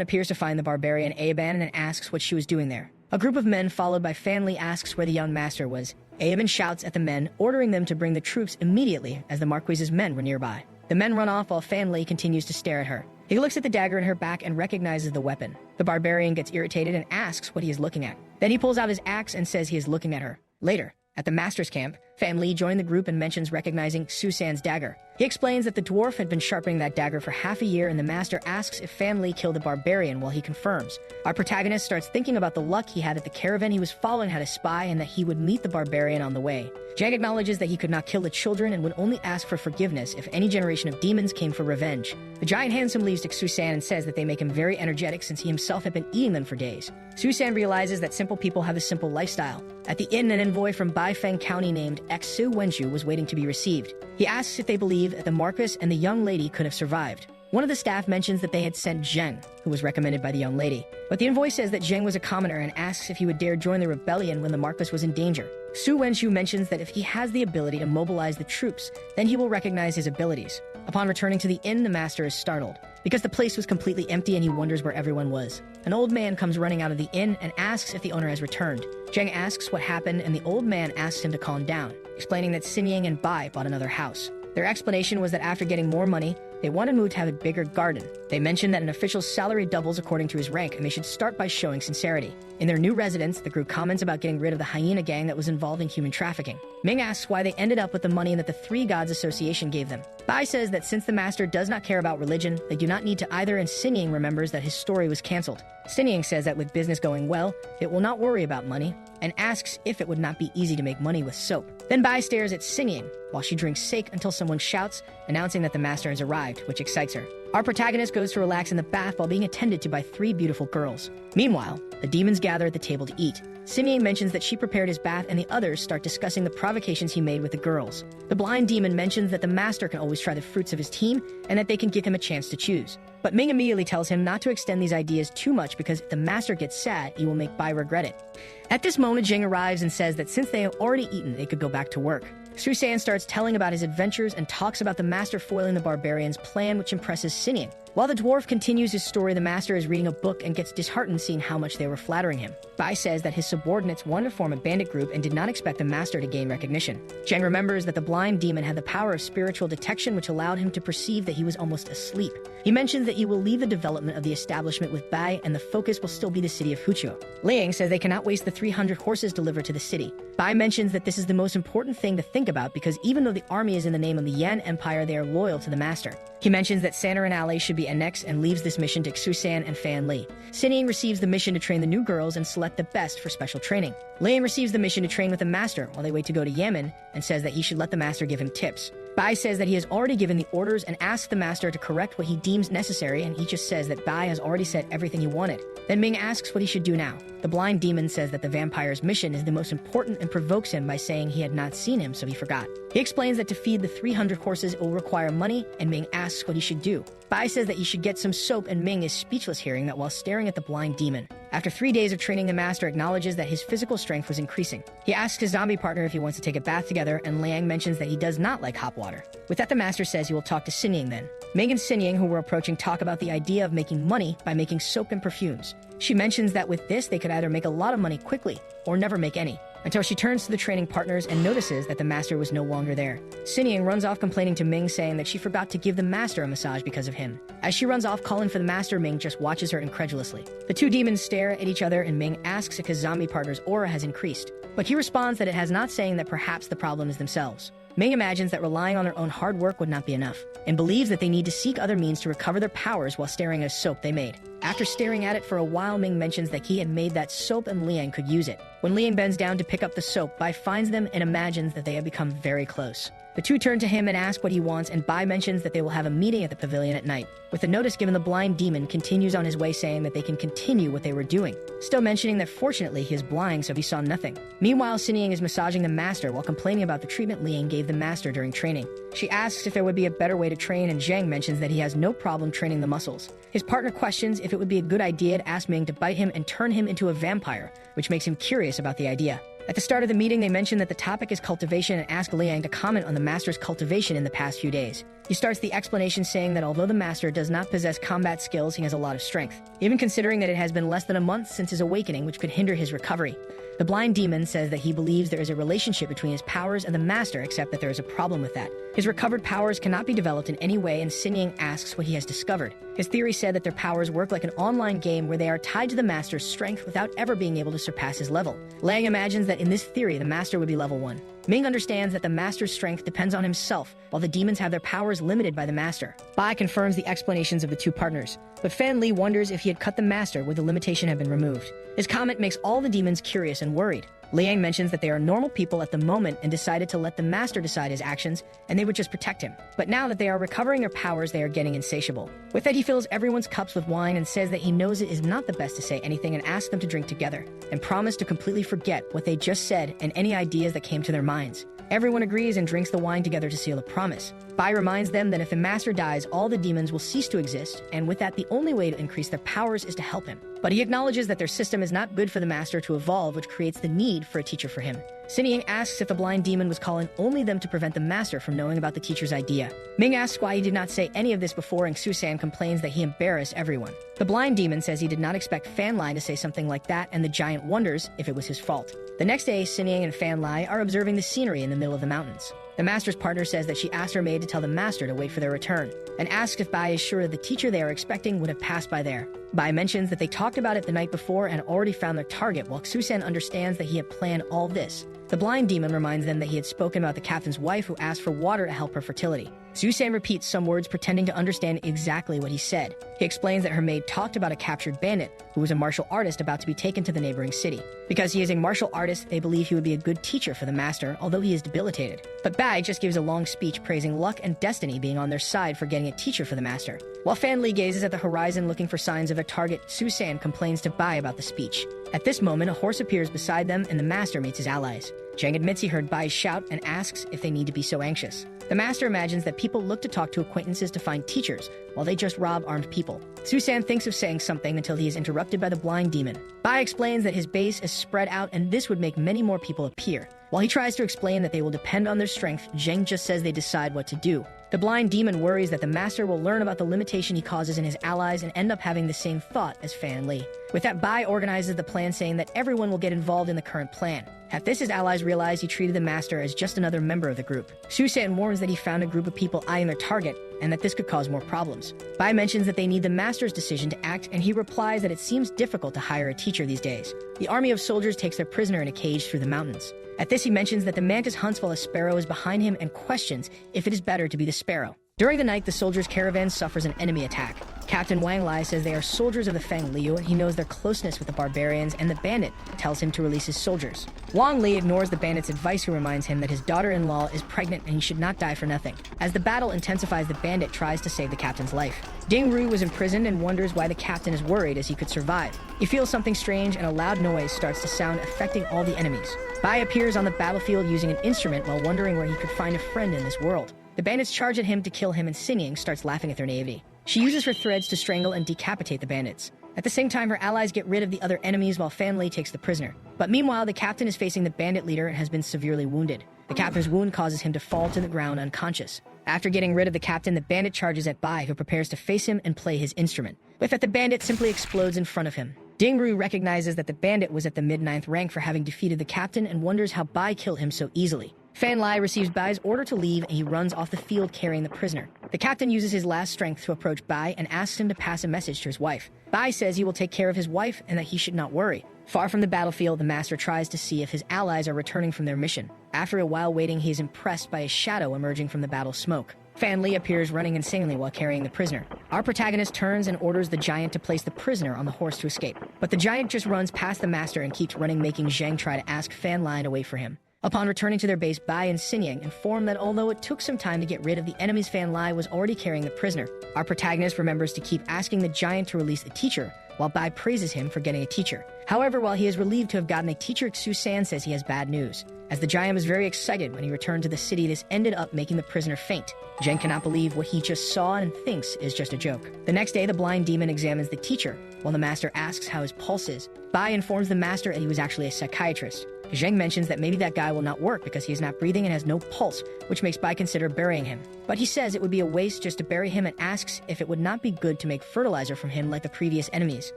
appears to find the barbarian Aban and asks what she was doing there. A group of men followed by Fan Li asks where the young master was. Aban shouts at the men, ordering them to bring the troops immediately as the Marquis's men were nearby. The men run off while Fan Li continues to stare at her. He looks at the dagger in her back and recognizes the weapon. The barbarian gets irritated and asks what he is looking at. Then he pulls out his axe and says he is looking at her. Later, at the master's camp, Fan Li joined the group and mentions recognizing Susan's dagger. He explains that the dwarf had been sharpening that dagger for half a year, and the master asks if Fan Li killed the barbarian while he confirms. Our protagonist starts thinking about the luck he had at the caravan he was following had a spy and that he would meet the barbarian on the way. Jang acknowledges that he could not kill the children and would only ask for forgiveness if any generation of demons came for revenge. The giant hands him leaves to Susan and says that they make him very energetic since he himself had been eating them for days. Susan realizes that simple people have a simple lifestyle. At the inn, an envoy from Baifeng County named Xu Wenju was waiting to be received. He asks if they believe that the Marquis and the young lady could have survived. One of the staff mentions that they had sent Zheng, who was recommended by the young lady. But the envoy says that Zheng was a commoner and asks if he would dare join the rebellion when the Marquis was in danger. Su Wenshu mentions that if he has the ability to mobilize the troops, then he will recognize his abilities. Upon returning to the inn, the master is startled, because the place was completely empty and he wonders where everyone was. An old man comes running out of the inn and asks if the owner has returned. Zheng asks what happened and the old man asks him to calm down, explaining that Xinying and Bai bought another house. Their explanation was that after getting more money, they wanted Mu to have a bigger garden. They mentioned that an official's salary doubles according to his rank, and they should start by showing sincerity. In their new residence, the group comments about getting rid of the hyena gang that was involved in human trafficking. Ming asks why they ended up with the money that the Three Gods Association gave them. Bai says that since the master does not care about religion, they do not need to either, and Xinying remembers that his story was cancelled. Xinying says that with business going well, it will not worry about money, and asks if it would not be easy to make money with soap. Then Bai stares at Xinying while she drinks sake until someone shouts, announcing that the master has arrived, which excites her. Our protagonist goes to relax in the bath while being attended to by 3 beautiful girls. Meanwhile, the demons gather at the table to eat. Xinying mentions that she prepared his bath and the others start discussing the provocations he made with the girls. The blind demon mentions that the master can always try the fruits of his team and that they can give him a chance to choose. But Ming immediately tells him not to extend these ideas too much because if the master gets sad, he will make Bai regret it. At this moment, Jing arrives and says that since they have already eaten, they could go back to work. Susan starts telling about his adventures and talks about the master foiling the barbarian's plan, which impresses Xinying. While the dwarf continues his story, the master is reading a book and gets disheartened seeing how much they were flattering him. Bai says that his subordinates wanted to form a bandit group and did not expect the master to gain recognition. Zheng remembers that the blind demon had the power of spiritual detection, which allowed him to perceive that he was almost asleep. He mentions that he will leave the development of the establishment with Bai and the focus will still be the city of Huchuo. Liang says they cannot waste the 300 horses delivered to the city. Bai mentions that this is the most important thing to think about because even though the army is in the name of the Yan Empire, they are loyal to the master. He mentions that Saner and Ali should be annexed and leaves this mission to Xusan and Fan Li. Xinying receives the mission to train the new girls and select the best for special training. Liang receives the mission to train with the master while they wait to go to Yemen and says that he should let the master give him tips. Bai says that he has already given the orders and asks the master to correct what he deems necessary, and he just says that Bai has already said everything he wanted. Then Ming asks what he should do now. The blind demon says that the vampire's mission is the most important and provokes him by saying he had not seen him, so he forgot. He explains that to feed the 300 horses it will require money, and Ming asks what he should do. Bai says that he should get some soap, and Ming is speechless hearing that while staring at the blind demon. After 3 days of training, the master acknowledges that his physical strength was increasing. He asks his zombie partner if he wants to take a bath together, and Liang mentions that he does not like hot water. With that, the master says he will talk to Xinying then. Ming and Xinying, who were approaching, talk about the idea of making money by making soap and perfumes. She mentions that with this, they could either make a lot of money quickly or never make any, until she turns to the training partners and notices that the master was no longer there. Xinying runs off complaining to Ming, saying that she forgot to give the master a massage because of him. As she runs off calling for the master, Ming just watches her incredulously. The 2 demons stare at each other and Ming asks if his zombie partner's aura has increased, but he responds that it has not, saying that perhaps the problem is themselves. Ming imagines that relying on their own hard work would not be enough, and believes that they need to seek other means to recover their powers while staring at a soap they made. After staring at it for a while, Ming mentions that he had made that soap and Liang could use it. When Liang bends down to pick up the soap, Bai finds them and imagines that they have become very close. The two turn to him and ask what he wants, and Bai mentions that they will have a meeting at the pavilion at night. With the notice given, the blind demon continues on his way, saying that they can continue what they were doing, still mentioning that fortunately he is blind, so he saw nothing. Meanwhile, Xinniang is massaging the master while complaining about the treatment Liang gave the master during training. She asks if there would be a better way to train, and Zhang mentions that he has no problem training the muscles. His partner questions if it would be a good idea to ask Ming to bite him and turn him into a vampire, which makes him curious about the idea. At the start of the meeting, they mention that the topic is cultivation and ask Liang to comment on the master's cultivation in the past few days. He starts the explanation saying that although the master does not possess combat skills, he has a lot of strength, even considering that it has been less than a month since his awakening, which could hinder his recovery. The blind demon says that he believes there is a relationship between his powers and the master, except that there is a problem with that. His recovered powers cannot be developed in any way, and Xinniang asks what he has discovered. His theory said that their powers work like an online game where they are tied to the master's strength without ever being able to surpass his level. Liang imagines that in this theory, the master would be level 1. Ming understands that the master's strength depends on himself, while the demons have their powers limited by the master. Bai confirms the explanations of the two partners, but Fan Li wonders if he had cut the master would the limitation have been removed. His comment makes all the demons curious and worried. Liang mentions that they are normal people at the moment and decided to let the master decide his actions, and they would just protect him. But now that they are recovering their powers, they are getting insatiable. With that, he fills everyone's cups with wine and says that he knows it is not the best to say anything, and asks them to drink together, and promise to completely forget what they just said and any ideas that came to their minds. Everyone agrees and drinks the wine together to seal a promise. Bai reminds them that if the master dies, all the demons will cease to exist, and with that, the only way to increase their powers is to help him. But he acknowledges that their system is not good for the master to evolve, which creates the need for a teacher for him. Xinniang asks if the blind demon was calling only them to prevent the master from knowing about the teacher's idea. Ming asks why he did not say any of this before, and Susan complains that he embarrassed everyone. The blind demon says he did not expect Fan Lai to say something like that, and the giant wonders if it was his fault. The next day, Xinniang and Fan Lai are observing the scenery in the middle of the mountains. The master's partner says that she asked her maid to tell the master to wait for their return, and asks if Bai is sure that the teacher they are expecting would have passed by there. Bai mentions that they talked about it the night before and already found their target, while Susan understands that he had planned all this. The blind demon reminds them that he had spoken about the captain's wife who asked for water to help her fertility. Susan repeats some words, pretending to understand exactly what he said. He explains that her maid talked about a captured bandit who was a martial artist about to be taken to the neighboring city. Because he is a martial artist, they believe he would be a good teacher for the master, although he is debilitated. But Bai just gives a long speech praising luck and destiny being on their side for getting a teacher for the master. While Fan Li gazes at the horizon looking for signs of a target, Susan complains to Bai about the speech. At this moment, a horse appears beside them and the master meets his allies. Zhang admits he heard Bai shout and asks if they need to be so anxious. The master imagines that people look to talk to acquaintances to find teachers, while they just rob armed people. Susan thinks of saying something until he is interrupted by the blind demon. Bai explains that his base is spread out and this would make many more people appear. While he tries to explain that they will depend on their strength, Zheng just says they decide what to do. The blind demon worries that the master will learn about the limitation he causes in his allies and end up having the same thought as Fan Li. With that, Bai organizes the plan, saying that everyone will get involved in the current plan. At this, his allies realize he treated the master as just another member of the group. Susan warns that he found a group of people eyeing their target, and that this could cause more problems. Bai mentions that they need the master's decision to act, and he replies that it seems difficult to hire a teacher these days. The army of soldiers takes their prisoner in a cage through the mountains. At this, he mentions that the mantis hunts while a sparrow is behind him and questions if it is better to be the sparrow. During the night, the soldiers' caravan suffers an enemy attack. Captain Wang Lai says they are soldiers of the Fang Liu, and he knows their closeness with the barbarians, and the bandit tells him to release his soldiers. Wang Li ignores the bandit's advice, who reminds him that his daughter-in-law is pregnant and he should not die for nothing. As the battle intensifies, the bandit tries to save the captain's life. Ding Ru was imprisoned and wonders why the captain is worried as he could survive. He feels something strange and a loud noise starts to sound, affecting all the enemies. Bai appears on the battlefield using an instrument while wondering where he could find a friend in this world. The bandits charge at him to kill him, and Xinniang starts laughing at their naivety. She uses her threads to strangle and decapitate the bandits. At the same time, her allies get rid of the other enemies while Fan Li takes the prisoner. But meanwhile, the captain is facing the bandit leader and has been severely wounded. The captain's wound causes him to fall to the ground unconscious. After getting rid of the captain, the bandit charges at Bai, who prepares to face him and play his instrument. With that, the bandit simply explodes in front of him. Ding Ru recognizes that the bandit was at the mid-9th rank for having defeated the captain and wonders how Bai killed him so easily. Fan Lai receives Bai's order to leave, and he runs off the field carrying the prisoner. The captain uses his last strength to approach Bai and asks him to pass a message to his wife. Bai says he will take care of his wife and that he should not worry. Far from the battlefield, the master tries to see if his allies are returning from their mission. After a while waiting, he is impressed by a shadow emerging from the battle smoke. Fan Li appears running insanely while carrying the prisoner. Our protagonist turns and orders the giant to place the prisoner on the horse to escape. But the giant just runs past the master and keeps running, making Zheng try to ask Fan Li to wait for him. Upon returning to their base, Bai and Xinyan inform that although it took some time to get rid of the enemies, Fan Li was already carrying the prisoner. Our protagonist remembers to keep asking the giant to release the teacher, while Bai praises him for getting a teacher. However, while he is relieved to have gotten a teacher, Xu San says he has bad news. As the giant was very excited when he returned to the city, this ended up making the prisoner faint. Zheng cannot believe what he just saw and thinks is just a joke. The next day, the blind demon examines the teacher, while the master asks how his pulse is. Bai informs the master that he was actually a psychiatrist. Zheng mentions that maybe that guy will not work because he is not breathing and has no pulse, which makes Bai consider burying him. But he says it would be a waste just to bury him and asks if it would not be good to make fertilizer from him like the previous enemies.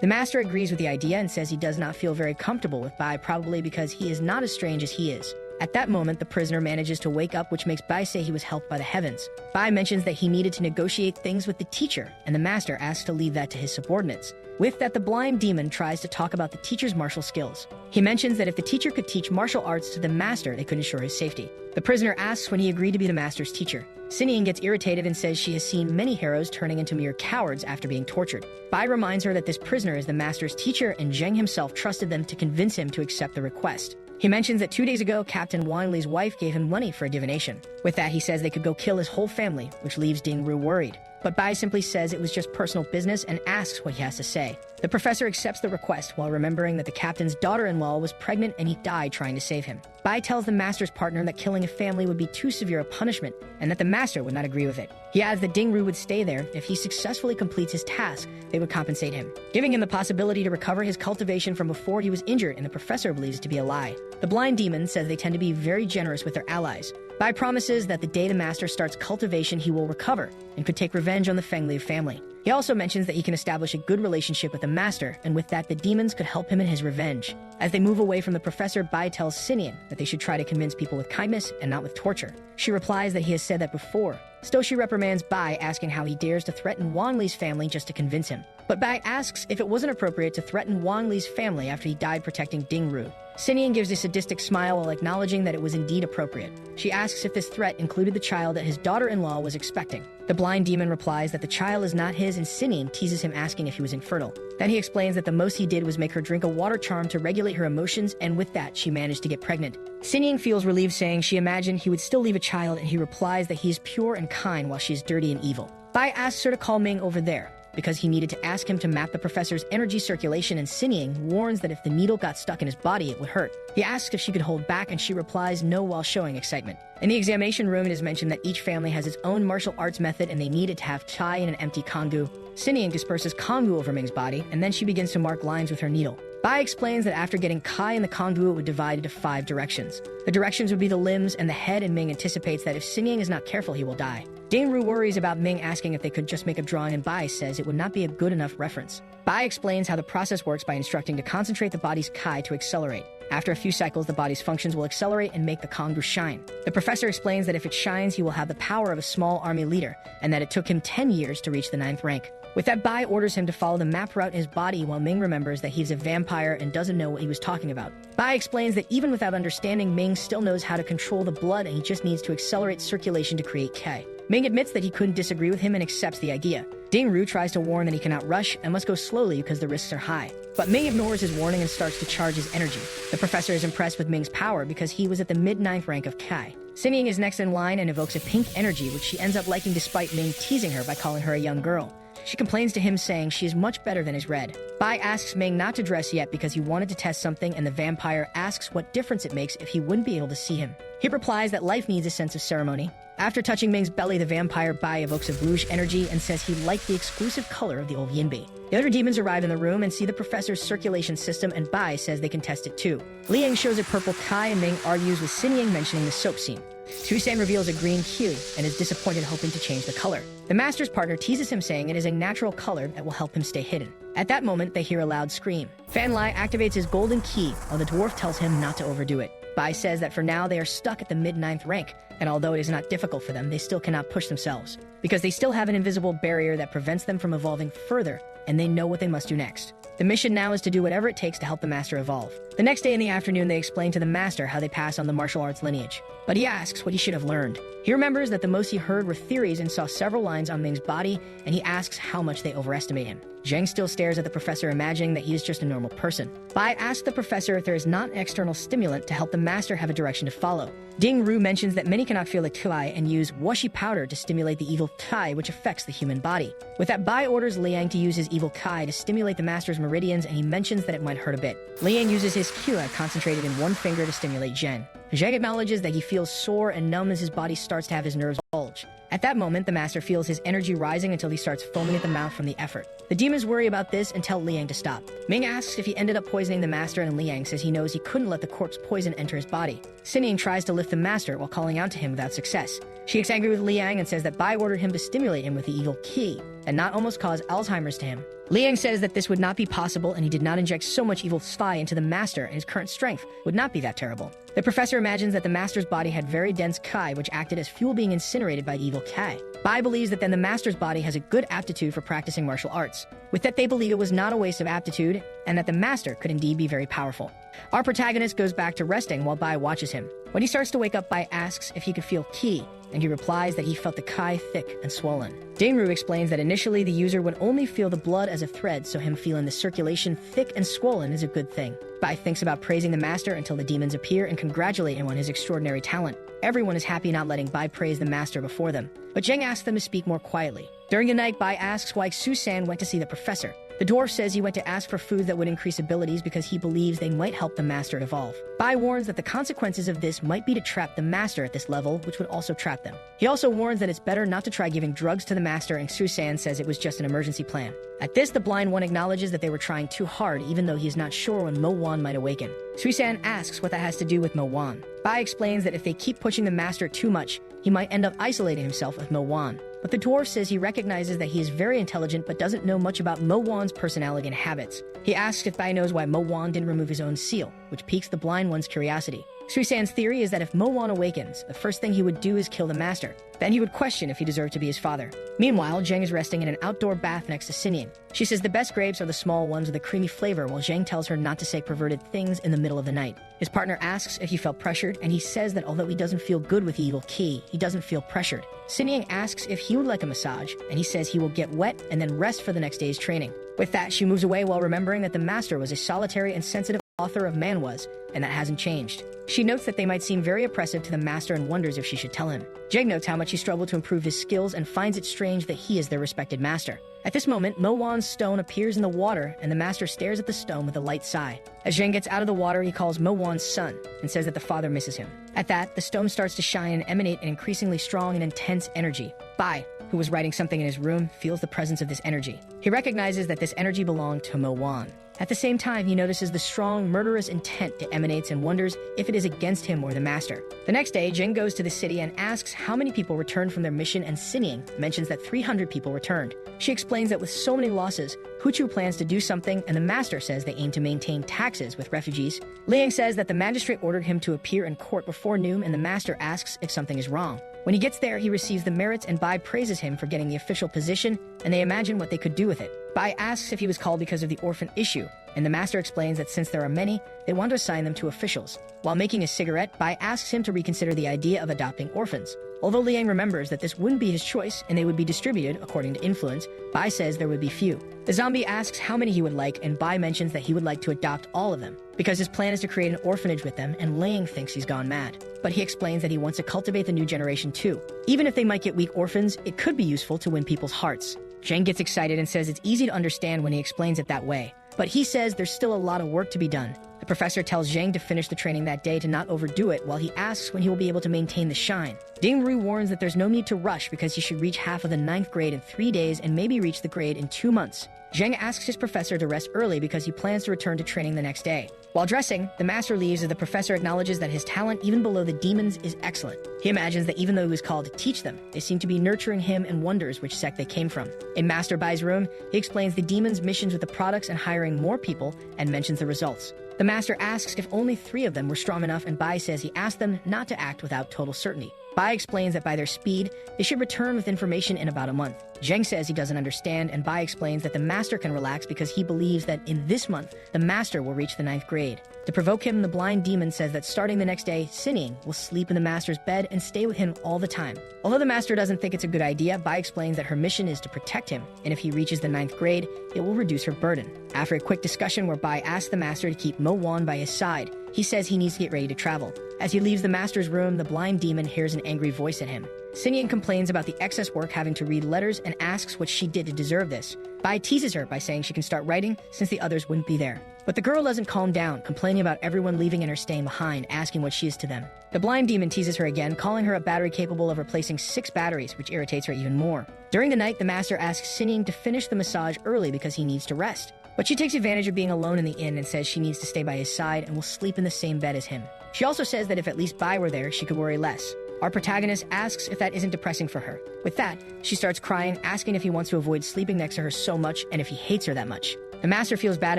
The master agrees with the idea and says he does not feel very comfortable with Bai, probably because he is not as strange as he is. At that moment, the prisoner manages to wake up, which makes Bai say he was helped by the heavens. Bai mentions that he needed to negotiate things with the teacher, and the master asks to leave that to his subordinates. With that, the blind demon tries to talk about the teacher's martial skills. He mentions that if the teacher could teach martial arts to the master, they could ensure his safety. The prisoner asks when he agreed to be the master's teacher. Xinyan gets irritated and says she has seen many heroes turning into mere cowards after being tortured. Bai reminds her that this prisoner is the master's teacher, and Zheng himself trusted them to convince him to accept the request. He mentions that 2 days ago, Captain Wang Li's wife gave him money for a divination. With that, he says they could go kill his whole family, which leaves Ding Ru worried. But Bai simply says it was just personal business and asks what he has to say. The professor accepts the request while remembering that the captain's daughter-in-law was pregnant and he died trying to save him. Bai tells the master's partner that killing a family would be too severe a punishment and that the master would not agree with it. He adds that Ding Ru would stay there. If he successfully completes his task, they would compensate him, giving him the possibility to recover his cultivation from before he was injured, and the professor believes it to be a lie. The blind demon says they tend to be very generous with their allies. Bai promises that the day the master starts cultivation, he will recover and could take revenge on the Feng Li family. He also mentions that he can establish a good relationship with the master, and with that, the demons could help him in his revenge. As they move away from the professor, Bai tells Xinyan that they should try to convince people with kindness and not with torture. She replies that he has said that before. Still, she reprimands Bai, asking how he dares to threaten Wang Li's family just to convince him. But Bai asks if it wasn't appropriate to threaten Wang Li's family after he died protecting Ding Ru. Xinyan gives a sadistic smile while acknowledging that it was indeed appropriate. She asks if this threat included the child that his daughter-in-law was expecting. The blind demon replies that the child is not his, and Xinyan teases him, asking if he was infertile. Then he explains that the most he did was make her drink a water charm to regulate her emotions, and with that, she managed to get pregnant. Xinyan feels relieved, saying she imagined he would still leave a child, and he replies that he is pure and kind while she is dirty and evil. Bai asks her to call Ming over there, because he needed to ask him to map the professor's energy circulation, and Xinyan warns that if the needle got stuck in his body, it would hurt. He asks if she could hold back, and she replies no while showing excitement. In the examination room, it is mentioned that each family has its own martial arts method, and they needed to have chai in an empty kongu. Xinyan disperses kongu over Ming's body, and then she begins to mark lines with her needle. Bai explains that after getting kai in the kongu, it would divide into 5 directions. The directions would be the limbs and the head, and Ming anticipates that if Xinyan is not careful, he will die. Ding Ru worries about Ming, asking if they could just make a drawing, and Bai says it would not be a good enough reference. Bai explains how the process works by instructing to concentrate the body's kai to accelerate. After a few cycles, the body's functions will accelerate and make the kongu shine. The professor explains that if it shines, he will have the power of a small army leader, and that it took him 10 years to reach the 9th rank. With that, Bai orders him to follow the map route in his body, while Ming remembers that he's a vampire and doesn't know what he was talking about. Bai explains that even without understanding, Ming still knows how to control the blood, and he just needs to accelerate circulation to create K. Ming admits that he couldn't disagree with him and accepts the idea. Ding Ru tries to warn that he cannot rush and must go slowly because the risks are high. But Ming ignores his warning and starts to charge his energy. The professor is impressed with Ming's power because he was at the mid-9th rank of Kai. Xinyan is next in line and evokes a pink energy, which she ends up liking despite Ming teasing her by calling her a young girl. She complains to him, saying she is much better than his red. Bai asks Ming not to dress yet because he wanted to test something, and the vampire asks what difference it makes if he wouldn't be able to see him. He replies that life needs a sense of ceremony. After touching Ming's belly, the vampire Bai evokes a rouge energy and says he liked the exclusive color of the old yinbi. The other demons arrive in the room and see the professor's circulation system, and Bai says they can test it too. Liang shows a purple Kai, and Ming argues with Xinyan, mentioning the soap scene. Susan reveals a green hue and is disappointed, hoping to change the color. The master's partner teases him, saying it is a natural color that will help him stay hidden. At that moment, they hear a loud scream. Fan Li activates his golden key, while the dwarf tells him not to overdo it. Bai says that for now they are stuck at the mid-9th rank, and although it is not difficult for them, they still cannot push themselves, because they still have an invisible barrier that prevents them from evolving further, and they know what they must do next. The mission now is to do whatever it takes to help the master evolve. The next day in the afternoon, they explain to the master how they pass on the martial arts lineage. But he asks what he should have learned. He remembers that the most he heard were theories and saw several lines on Ming's body, and he asks how much they overestimate him. Zheng still stares at the professor, imagining that he is just a normal person. Bai asks the professor if there is not an external stimulant to help the master have a direction to follow. Ding Ru mentions that many cannot feel the Kai and use washi powder to stimulate the evil Kai, which affects the human body. With that, Bai orders Liang to use his evil Kai to stimulate the master's meridians, and he mentions that it might hurt a bit. Liang uses his Kua concentrated in one finger to stimulate Zheng. Zheng acknowledges that he feels sore and numb as his body starts to have his nerves bulge. At that moment, the master feels his energy rising until he starts foaming at the mouth from the effort. The demons worry about this and tell Liang to stop. Ming asks if he ended up poisoning the master, and Liang says he knows he couldn't let the corpse poison enter his body. Xiniang tries to lift the master while calling out to him without success. She gets angry with Liang and says that Bai ordered him to stimulate him with the evil Qi and not almost cause Alzheimer's to him. Liang says that this would not be possible, and he did not inject so much evil Spy into the master, and his current strength would not be that terrible. The professor imagines that the master's body had very dense Kai, which acted as fuel being incinerated by evil Kai. Bai believes that then the master's body has a good aptitude for practicing martial arts. With that, they believe it was not a waste of aptitude, and that the master could indeed be very powerful. Our protagonist goes back to resting while Bai watches him. When he starts to wake up, Bai asks if he could feel Qi, and he replies that he felt the Kai thick and swollen. Dingru explains that initially the user would only feel the blood as a thread, so him feeling the circulation thick and swollen is a good thing. Bai thinks about praising the master until the demons appear and congratulate him on his extraordinary talent. Everyone is happy not letting Bai praise the master before them, but Zheng asks them to speak more quietly. During the night, Bai asks why Susan went to see the professor. The dwarf says he went to ask for foods that would increase abilities because he believes they might help the master evolve. Bai warns that the consequences of this might be to trap the master at this level, which would also trap them. He also warns that it's better not to try giving drugs to the master, and Susan says it was just an emergency plan. At this, the blind one acknowledges that they were trying too hard, even though he is not sure when Mo Wan might awaken. Susan asks what that has to do with Mo Wan. Bai explains that if they keep pushing the master too much, he might end up isolating himself with Mo Wan. But the dwarf says he recognizes that he is very intelligent but doesn't know much about Mo Wan's personality and habits. He asks if Bai knows why Mo Wan didn't remove his own seal, which piques the blind one's curiosity. Susan's theory is that if Mo Wan awakens, the first thing he would do is kill the master. Then he would question if he deserved to be his father. Meanwhile, Zheng is resting in an outdoor bath next to Xinian. She says the best grapes are the small ones with a creamy flavor, while Zheng tells her not to say perverted things in the middle of the night. His partner asks if he felt pressured, and he says that although he doesn't feel good with the evil Qi, he doesn't feel pressured. Xinian asks if he would like a massage, and he says he will get wet and then rest for the next day's training. With that, she moves away while remembering that the master was a solitary and sensitive author of manhwas, and that hasn't changed. She notes that they might seem very oppressive to the master and wonders if she should tell him. Zheng notes how much he struggled to improve his skills and finds it strange that he is their respected master. At this moment, Mo Wan's stone appears in the water, and the master stares at the stone with a light sigh. As Zheng gets out of the water, he calls Mo Wan's son and says that the father misses him. At that, the stone starts to shine and emanate an increasingly strong and intense energy. Bai, who was writing something in his room, feels the presence of this energy. He recognizes that this energy belonged to Mo Wan. At the same time, he notices the strong, murderous intent that emanates and wonders if it is against him or the master. The next day, Zheng goes to the city and asks how many people returned from their mission, and Xinian mentions that 300 people returned. She explains that with so many losses, Huchu plans to do something, and the master says they aim to maintain taxes with refugees. Liang says that the magistrate ordered him to appear in court before noon, and the master asks if something is wrong. When he gets there, he receives the merits, and Bai praises him for getting the official position, and they imagine what they could do with it. Bai asks if he was called because of the orphan issue, and the master explains that since there are many, they want to assign them to officials. While making a cigarette, Bai asks him to reconsider the idea of adopting orphans. Although Liang remembers that this wouldn't be his choice and they would be distributed according to influence, Bai says there would be few. The zombie asks how many he would like, and Bai mentions that he would like to adopt all of them, because his plan is to create an orphanage with them, and Liang thinks he's gone mad. But he explains that he wants to cultivate the new generation too. Even if they might get weak orphans, it could be useful to win people's hearts. Zheng gets excited and says it's easy to understand when he explains it that way. But he says there's still a lot of work to be done. The professor tells Zheng to finish the training that day to not overdo it, while he asks when he will be able to maintain the shine. Ding Ru warns that there's no need to rush because he should reach half of the 9th grade in 3 days and maybe reach the grade in 2 months. Zheng asks his professor to rest early because he plans to return to training the next day. While dressing, the master leaves as the professor acknowledges that his talent, even below the demons, is excellent. He imagines that even though he was called to teach them, they seem to be nurturing him and wonders which sect they came from. In Master Bai's room, he explains the demons' missions with the products and hiring more people, and mentions the results. The master asks if only 3 of them were strong enough, and Bai says he asked them not to act without total certainty. Bai explains that by their speed, they should return with information in about a month. Zheng says he doesn't understand, and Bai explains that the master can relax because he believes that in this month, the master will reach the 9th grade. To provoke him, the blind demon says that starting the next day, Sinying will sleep in the master's bed and stay with him all the time. Although the master doesn't think it's a good idea, Bai explains that her mission is to protect him, and if he reaches the 9th grade, it will reduce her burden. After a quick discussion where Bai asks the master to keep Mo Wan by his side, he says he needs to get ready to travel. As he leaves the master's room, the blind demon hears an angry voice at him. Sinying complains about the excess work having to read letters and asks what she did to deserve this. Bai teases her by saying she can start writing since the others wouldn't be there. But the girl doesn't calm down, complaining about everyone leaving and her staying behind, asking what she is to them. The blind demon teases her again, calling her a battery capable of replacing 6 batteries, which irritates her even more. During the night, the master asks Sinying to finish the massage early because he needs to rest. But she takes advantage of being alone in the inn and says she needs to stay by his side and will sleep in the same bed as him. She also says that if at least Bai were there, she could worry less. Our protagonist asks if that isn't depressing for her. With that, she starts crying, asking if he wants to avoid sleeping next to her so much and if he hates her that much. The master feels bad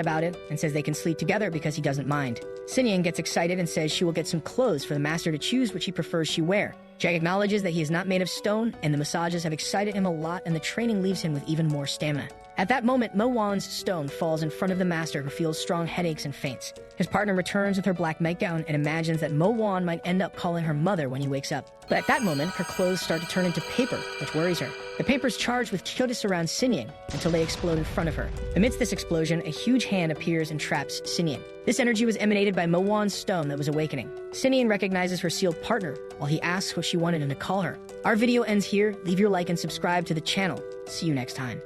about it and says they can sleep together because he doesn't mind. Sinying gets excited and says she will get some clothes for the master to choose which he prefers she wear. Jack acknowledges that he is not made of stone, and the massages have excited him a lot, and the training leaves him with even more stamina. At that moment, Mo Wan's stone falls in front of the master, who feels strong headaches and faints. His partner returns with her black nightgown and imagines that Mo Wan might end up calling her mother when he wakes up. But at that moment, her clothes start to turn into paper, which worries her. The paper is charged with Kyoto surround Sinying until they explode in front of her. Amidst this explosion, a huge hand appears and traps Sinying. This energy was emanated by Mo Wan's stone that was awakening. Sinying recognizes her sealed partner while he asks what she wanted him to call her. Our video ends here. Leave your like and subscribe to the channel. See you next time.